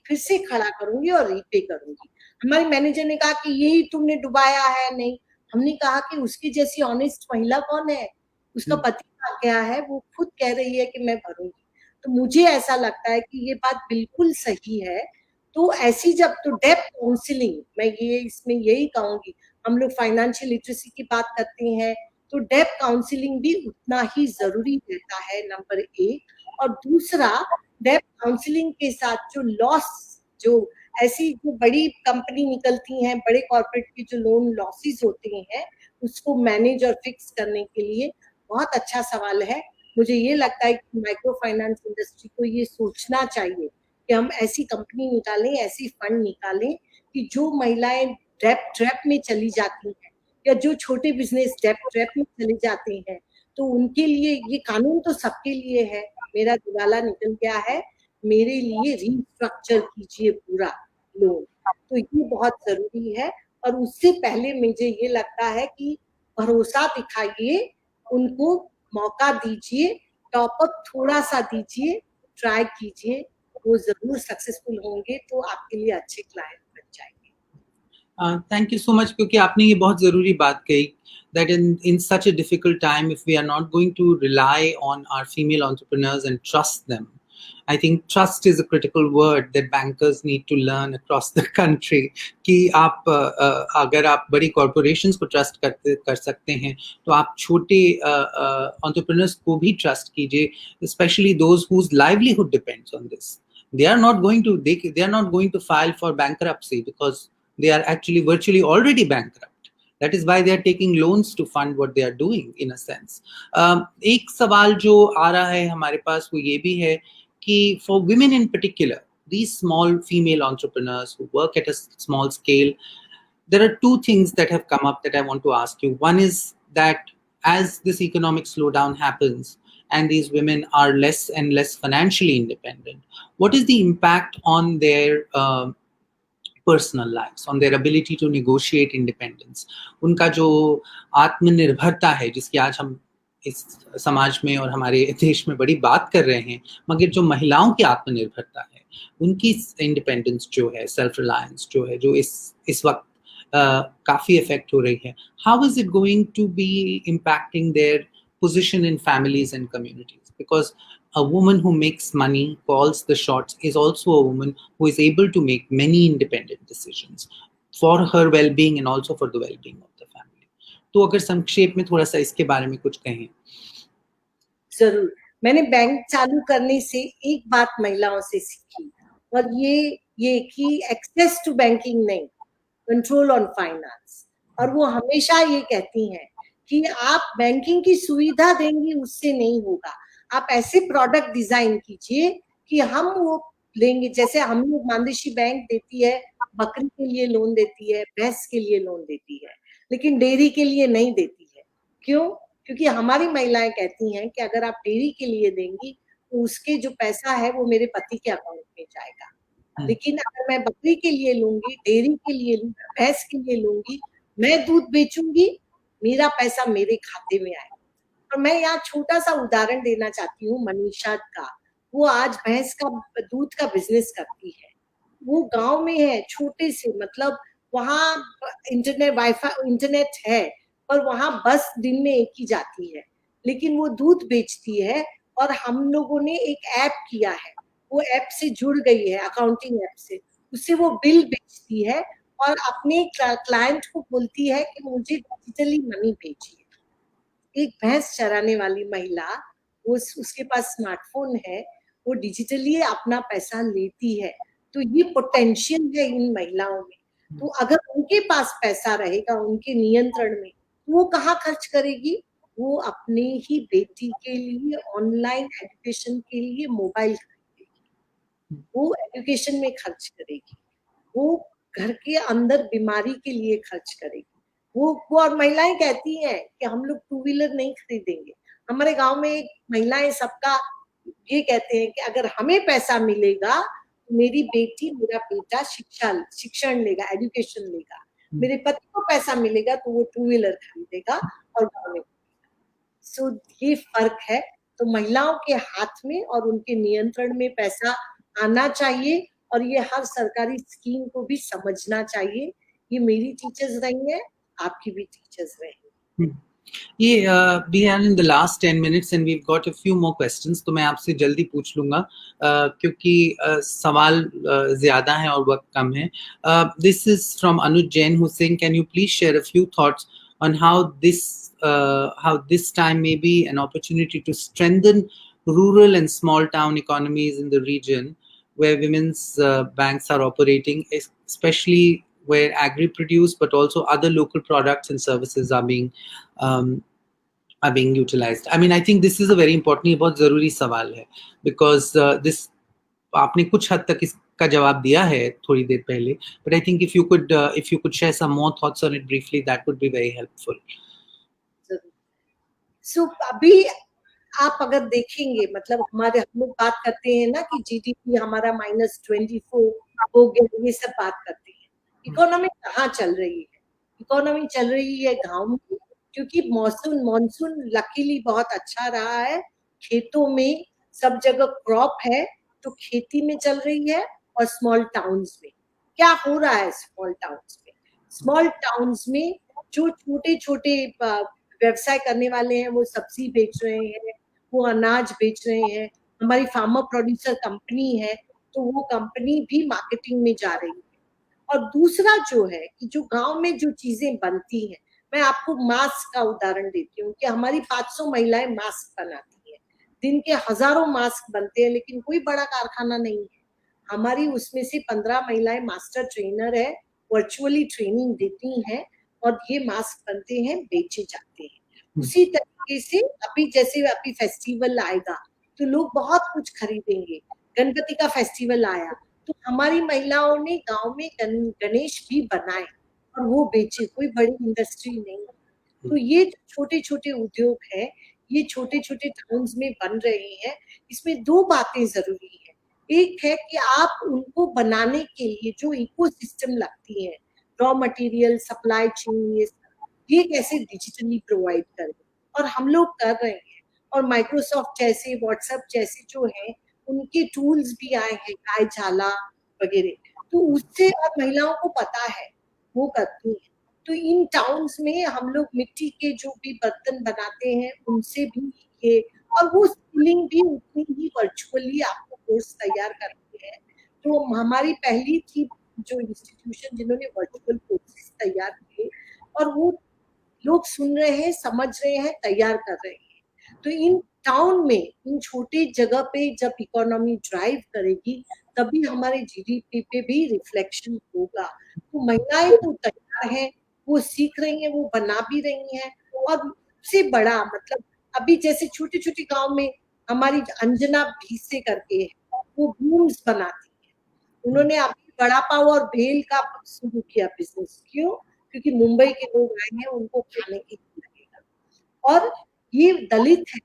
फिर से खड़ा करूंगी और रीपे करूंगी। हमारे मैनेजर ने कहा कि यही तुमने डुबाया है। नहीं, हमने कहा कि उसकी जैसी ऑनेस्ट महिला कौन है, उसका पति भाग गया है, वो खुद कह रही है कि मैं भरूंगी। तो मुझे ऐसा लगता है कि ये बात बिल्कुल सही है। तो ऐसी जब तो डेप्थ काउंसलिंग, मैं ये इसमें यही कहूंगी, हम लोग फाइनेंशियल लिटरेसी की बात करते हैं तो डेप्थ काउंसलिंग भी उतना ही जरूरी रहता है, नंबर 1। और दूसरा, डेप्थ काउंसलिंग के साथ जो लॉस, जो ऐसी जो बड़ी कंपनी निकलती हैं, बड़े कॉर्पोरेट के जो लोन लॉसेस होते हैं, उसको मैनेज और फिक्स करने के लिए बहुत अच्छा सवाल है। मुझे ये लगता है कि माइक्रो फाइनेंस इंडस्ट्री को ये सोचना चाहिए कि हम ऐसी कंपनी निकालें, ऐसी फंड निकालें कि जो महिलाएं डेप्थ ट्रैप में चली जाती हैं या जो छोटे बिजनेस डेप्थ ट्रैप में चले जाते हैं, तो उनके लिए ये कानून तो सबके लिए है। मेरा दिवाला निकल गया है, मेरे लिए रीस्ट्रक्चर कीजिए पूरा लोन, तो ये बहुत जरूरी है। और उससे पहले मुझे ये लगता है कि भरोसा दिखाइए, उनको मौका दीजिए, टॉप अप थोड़ा सा दीजिए, ट्राई कीजिए, वो जरूर सक्सेसफुल होंगे, तो आपके लिए अच्छे क्लाइंट बन जाएंगे। थैंक यू सो मच, क्योंकि आपने ये बहुत जरूरी बात कही that in such a difficult time, if we are not going to rely on our female entrepreneurs and trust them, I think trust is a critical word that bankers need to learn across the country. कि आप अगर आप बड़ी corporations को trust कर सकते हैं, तो आप छोटे entrepreneurs को भी trust कीजिए, especially those whose livelihood depends on this. They are not going to file for bankruptcy because they are actually virtually already bankrupt. That is why they are taking loans to fund what they are doing in a sense. एक सवाल जो आ रहा है हमारे पास वो ये भी है कि for women in particular, these small female entrepreneurs who work at a small scale, there are two things that have come up that I want to ask you. One is that as this economic slowdown happens and these women are less and less financially independent, what is the impact on their personal lives, on their ability to negotiate independence? उनका जो आत्मनिर्भरता है जिसकी आज हम इस समाज में और हमारे देश में बड़ी बात कर रहे हैं, मगर जो महिलाओं की आत्मनिर्भरता है, उनकी इंडिपेंडेंस जो है, सेल्फ रिलायंस जो है, जो इस वक्त काफी इफेक्ट हो रही है, how is it going to be impacting their position in families and communities? Because a woman who makes money, calls the shots, is also a woman who is able to make many independent decisions for her well-being and also for the well-being of the family. तो अगर संक्षेप में थोड़ा सा इसके बारे में कुछ कहें. जरूर. मैंने बैंक चालू करने से एक बात महिलाओं से सीखी, और ये कि एक्सेस टू बैंकिंग नहीं, कंट्रोल ऑन फाइनेंस. और वो हमेशा ये कहती हैं कि आप बैंकिंग की सुविधा देंगी उससे नहीं होगा, आप ऐसे प्रोडक्ट डिजाइन कीजिए कि हम वो लेंगे. जैसे हम लोग मानदेशी बैंक देती है, बकरी के लिए लोन देती है, भैंस के लिए लोन देती है, लेकिन डेयरी के लिए नहीं देती है. क्यों? क्योंकि हमारी महिलाएं कहती हैं कि अगर आप डेयरी के लिए देंगी तो उसके जो पैसा है वो मेरे पति के अकाउंट में जाएगा, लेकिन अगर मैं बकरी के लिए लूंगी, डेयरी के लिए लूंगी, भैंस के लिए लूंगी, मैं दूध बेचूंगी, मेरा पैसा मेरे खाते में आएगा. और मैं यहाँ छोटा सा उदाहरण देना चाहती हूँ मनीषा का. वो आज भैंस का दूध का बिजनेस करती है. वो गांव में है, छोटे से, मतलब वहाँ इंटरनेट है, पर वहाँ बस दिन में एक ही जाती है, लेकिन वो दूध बेचती है. और हम लोगों ने एक ऐप किया है, वो ऐप से जुड़ गई है, अकाउंटिंग ऐप से. उससे वो बिल बेचती है और अपने क्लाइंट को बोलती है कि मुझे डिजिटली मनी भेजिए. एक भैंस चराने वाली महिला, वो उसके पास स्मार्टफोन है, वो डिजिटली अपना पैसा लेती है. तो ये पोटेंशियल है इन महिलाओं में. तो अगर उनके पास पैसा रहेगा उनके नियंत्रण में, तो वो कहाँ खर्च करेगी? वो अपने ही बेटी के लिए ऑनलाइन एजुकेशन के लिए मोबाइल खरीदेगी, वो एजुकेशन में खर्च करेगी, वो घर के अंदर बीमारी के लिए खर्च करेगी. वो और महिलाएं कहती हैं कि हम लोग टू व्हीलर नहीं खरीदेंगे. हमारे गांव में एक महिलाएं सबका ये कहते हैं कि अगर हमें पैसा मिलेगा तो मेरी बेटी, मेरा बेटा शिक्षण लेगा, एजुकेशन लेगा. मेरे पति को पैसा मिलेगा तो वो टू व्हीलर खरीदेगा और गाँव में. सो ये फर्क है. तो महिलाओं के हाथ में और उनके नियंत्रण में पैसा आना चाहिए, और ये हर सरकारी स्कीम को भी समझना चाहिए. ये मेरी टीचर्स रही हैं, आपकी भी टीचर्स रही. ये we are in the last 10 minutes and we've got a few more questions, तो मैं आपसे जल्दी पूछ लूंगा क्योंकि सवाल ज्यादा हैं और वक्त कम है. This is from Anuj Jain who's saying, can you please share a few thoughts on how this time may be an opportunity to strengthen rural and small town economies in the region where women's banks are operating, especially where agri-produce but also other local products and services are being utilized. I mean, I think this is a very important, ये बहुत जरूरी सवाल है, because this आपने कुछ हद तक इसका जवाब दिया है थोड़ी देर पहले, but I think if you could share some more thoughts on it briefly, that would be very helpful. So अभी आप अगर देखेंगे, मतलब हम लोग बात करते हैं ना कि जीडीपी हमारा -24 हो गया, ये सब बात करते हैं. इकोनॉमी कहाँ चल रही है? इकोनॉमी चल रही है गांव में, क्योंकि मॉनसून लकीली बहुत अच्छा रहा है. खेतों में सब जगह क्रॉप है, तो खेती में चल रही है. और स्मॉल टाउन्स में क्या हो रहा है? स्मॉल टाउन्स में जो छोटे व्यवसाय करने वाले हैं, वो सब्जी बेच रहे हैं, वो अनाज बेच रहे हैं. हमारी फार्मर प्रोड्यूसर कंपनी है, तो वो कंपनी भी मार्केटिंग में जा रही है। और दूसरा जो है कि जो गांव में जो चीजें बनती हैं, मैं आपको मास्क का उदाहरण देती हूँ कि हमारी 500 महिलाएं मास्क बनाती हैं, दिन के हजारों मास्क बनते हैं, लेकिन कोई बड़ा कारखाना नहीं है। हमारी उसमें से 15 महिलाएं मास्टर ट्रेनर है, वर्चुअली ट्रेनिंग देती हैं और ये मास्क बनते हैं, बेचे जाते हैं। उसी तरीके से अभी जैसे अभी फेस्टिवल आएगा तो लोग बहुत कुछ खरीदेंगे। गणपति का फेस्टिवल आया तो हमारी महिलाओं ने गांव में गणेश भी बनाए और वो बेचे, कोई बड़ी इंडस्ट्री नहीं। तो ये छोटे छोटे उद्योग है, ये छोटे छोटे टाउन्स में बन रहे हैं। इसमें दो बातें जरूरी है। एक है कि आप उनको बनाने के लिए जो इकोसिस्टम लगती है, रॉ मटेरियल, सप्लाई चेन, ये कैसे डिजिटली प्रोवाइड करें, और हम लोग कर रहे हैं। और माइक्रोसॉफ्ट जैसे, व्हाट्सएप जैसे जो है, उनके टूल्स भी आए हैं, कार्यशाला वगैरह, तो उससे अब महिलाओं को पता है, वो करती हैं। तो इन टाउन्स में हम लोग मिट्टी के जो भी बर्तन बनाते हैं उनसे भी ये, और वो स्किलिंग भी उतनी ही वर्चुअली आपको कोर्स तैयार करते हैं। तो हमारी पहली थी जो इंस्टीट्यूशन जिन्होंने वर्चुअल कोर्सेज तैयार किए, और वो लोग सुन रहे हैं, समझ रहे हैं, तैयार कर रहे हैं। तो इन टाउन में, इन छोटे जगह पे जब इकोनॉमी ड्राइव करेगी, तभी हमारे जीडीपी पे भी रिफ्लेक्शन होगा। तो महिलाएं तो तैयार हैं, वो सीख रही हैं, वो बना भी रही हैं। और सबसे बड़ा मतलब अभी जैसे छोटे छोटे गांव में हमारी अंजना भीसे करके है, वो बूम्स बनाती है। उन्होंने अभी वड़ा पाव और भेल का शुरू किया बिजनेस। क्यों? क्योंकि मुंबई के लोग आए हैं, उनको खाने की लगेगा। और ये दलित है,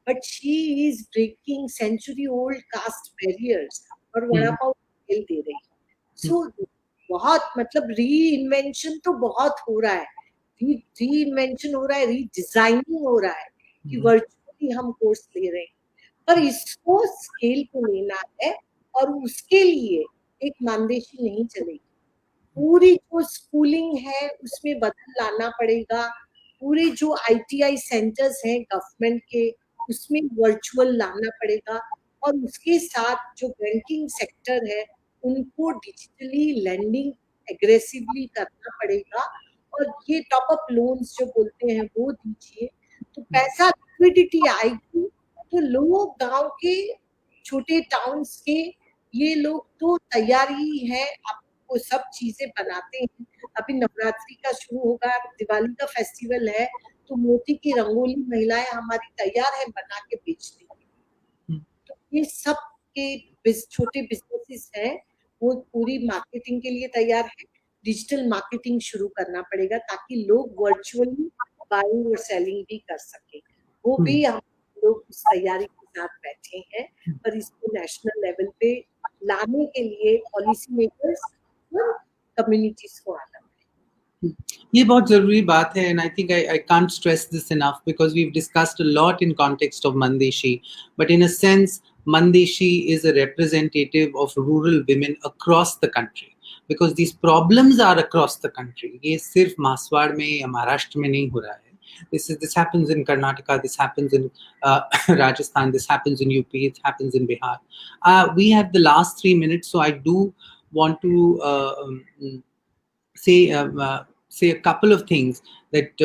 but she is breaking century old caste barriers और वड़ा पाव भेल दे रही है। सो बहुत मतलब री इन्वेंशन तो बहुत हो रहा है, री इन्वेंशन हो रहा है, रीडिजाइनिंग हो रहा है कि वर्चुअली हम कोर्स ले रहे हैं। पर इसको स्केल पे लेना है, और उसके लिए एक मानदेशी नहीं चलेगी। पूरी जो स्कूलिंग है उसमें बदल लाना पड़ेगा। पूरे जो आईटीआई सेंटर्स हैं गवर्नमेंट के, उसमें वर्चुअल लाना पड़ेगा। और उसके साथ जो बैंकिंग सेक्टर है, उनको डिजिटली लेंडिंग एग्रेसिवली करना पड़ेगा। और ये टॉप अप लोन्स जो बोलते हैं वो दीजिए, तो पैसा लिक्विडिटी आएगी। तो लोग गांव के, छोटे टाउन्स के, ये लोग तो तैयार ही है, वो सब चीजें बनाते हैं। अभी नवरात्रि का शुरू होगा, दिवाली का फेस्टिवल है, तो मोती की रंगोली महिलाएं हमारी तैयार है बना के बेचने के। तो ये सब के छोटे बिजनेसेस हैं, वो पूरी मार्केटिंग के लिए तैयार है। डिजिटल मार्केटिंग शुरू करना पड़ेगा ताकि लोग वर्चुअली बाइंग और सेलिंग भी कर सके। वो भी हम लोग उस तैयारी के साथ बैठे हैं। पर इसको नेशनल लेवल पे लाने के लिए पॉलिसी मेकर्स, कम्युनिटीज को आना है। ये बहुत जरूरी बात है, and I think I can't stress this enough because we've discussed a lot in context of Mandeshi, but in a sense Mandeshi is a representative of rural women across the country because these problems are across the country. ये सिर्फ मासवाड़ में या महाराष्ट्र में नहीं हो रहा है. This happens in Karnataka, this happens in Rajasthan, this happens in UP, it happens in Bihar. We have the last 3 minutes, so I do want to say a couple of things that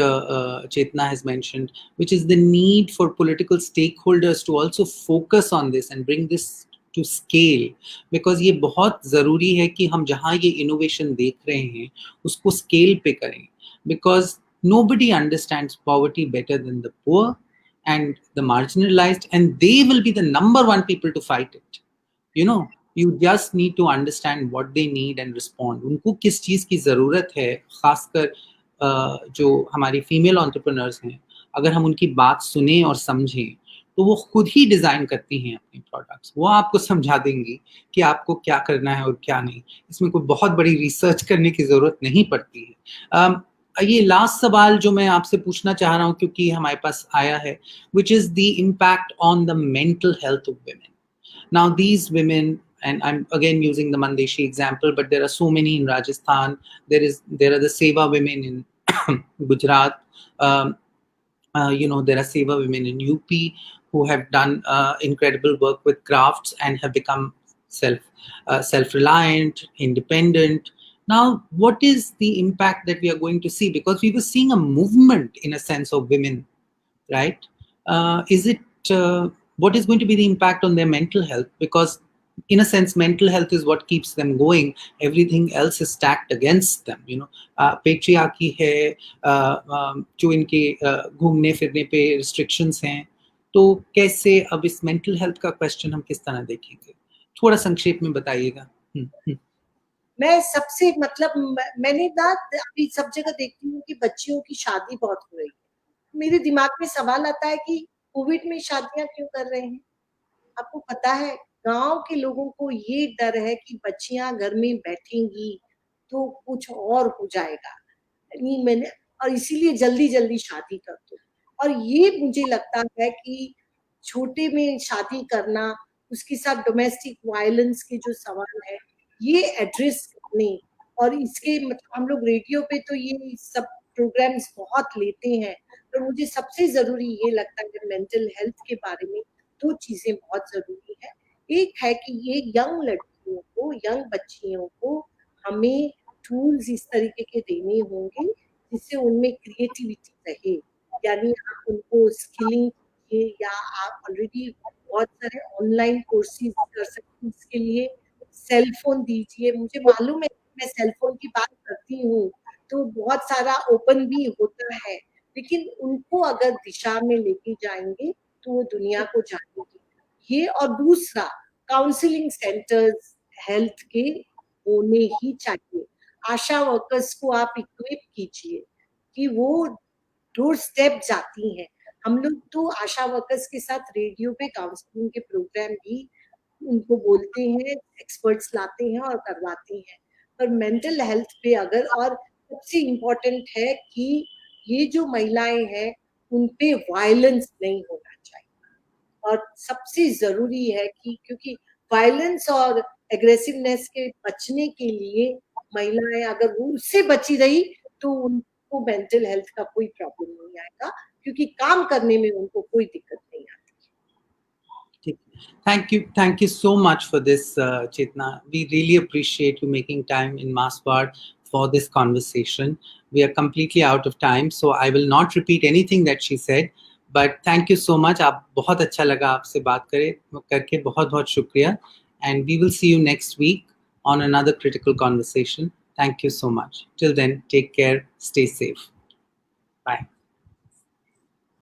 Chetna has mentioned, which is the need for political stakeholders to also focus on this and bring this to scale, because ये बहुत ज़रूरी है कि हम जहाँ ये innovation देख रहे हैं उसको scale पे करें, because nobody understands poverty better than the poor and the marginalized, and they will be the number one people to fight it. You know, you just need to understand what they need and respond. उनको किस चीज़ की ज़रूरत है, खासकर जो हमारी female entrepreneurs हैं, अगर हम उनकी बात सुने और समझें तो वो खुद ही डिज़ाइन करती हैं अपने प्रोडक्ट्स। वो आपको समझा देंगी कि आपको क्या करना है और क्या नहीं। इसमें कोई बहुत बड़ी रिसर्च करने की ज़रूरत नहीं पड़ती है। ये लास्ट सवाल जो मैं आपसे पूछना चाह रहा हूँ क्योंकि हमारे पास आया है, which is the impact on the mental health of women. Now these women, and I'm again using the Mandeshi example, but there are so many in Rajasthan. There are the Seva women in Gujarat. There are Seva women in UP who have done incredible work with crafts and have become self-reliant, independent. Now, what is the impact that we are going to see? Because we were seeing a movement, in a sense, of women, right? What is going to be the impact on their mental health? Because in a sense, mental health is what keeps them going. Everything else is stacked against them. Patriarchy है, जो इनके घूमने फिरने पे restrictions हैं, तो कैसे अब इस mental health का question हम किस तरह देखेंगे? थोड़ा संक्षेप में बताइएगा. मैं सबसे मैंने ना अभी सब जगह देखती हूँ कि बच्चियों की शादी बहुत हो रही है. मेरे दिमाग में सवाल आता है कि कोविड में शादियां क्यों कर रहे हैं? आपको पता है, गांव के लोगों को ये डर है कि बच्चियां घर में बैठेंगी तो कुछ और हो जाएगा. मैंने और इसीलिए जल्दी जल्दी शादी कर दो. और ये मुझे लगता है कि छोटे में शादी करना, उसके साथ डोमेस्टिक वायलेंस के जो सवाल है, ये एड्रेस करने, और इसके हम लोग रेडियो पे तो ये सब प्रोग्राम्स बहुत लेते हैं, पर मुझे सबसे जरूरी ये लगता है मेंटल हेल्थ के बारे में 2 चीजें बहुत जरूरी है. एक है कि ये यंग लड़कियों को, यंग बच्चियों को हमें टूल्स इस तरीके के देने होंगे जिससे उनमें क्रिएटिविटी रहे. यानी आप उनको स्किलिंग कीजिए, या आप ऑलरेडी बहुत सारे ऑनलाइन कोर्सेज कर सकते हैं. इसके लिए सेल फोन दीजिए. मुझे मालूम है, मैं सेल फोन की बात करती हूँ तो बहुत सारा ओपन भी होता है, लेकिन उनको अगर दिशा में लेके जाएंगे तो वो दुनिया को जानेंगे. ये, और दूसरा, काउंसलिंग सेंटर्स हेल्थ के होने ही चाहिए. आशा वर्कर्स को आप इक्विप कीजिए कि वो डोर स्टेप जाती हैं. हम लोग तो आशा वर्कर्स के साथ रेडियो पे काउंसलिंग के प्रोग्राम भी उनको बोलते हैं, एक्सपर्ट्स लाते हैं और करवाते हैं. पर मेंटल हेल्थ पे अगर, और सबसे इम्पोर्टेंट है कि ये जो महिलाएं हैं उन पे वायलेंस नहीं होना चाहिए. और सबसे जरूरी है कि क्योंकि वायलेंस और एग्रेसिवनेस के बचने के लिए महिलाएं अगर वो उससे बची रही तो उनको मेंटल हेल्थ का कोई प्रॉब्लम नहीं आएगा, क्योंकि काम करने में उनको कोई दिक्कत नहीं आती. Thank you so much for this, Chetna. We really appreciate you making time in Maswad for this conversation. We are completely out of time, so I will not repeat anything that she said. But thank you so much. आप बहुत अच्छा लगा आपसे बात करके बहुत बहुत शुक्रिया. And we will see you next week on another critical conversation. Thank you so much. Till then, take care. Stay safe. Bye.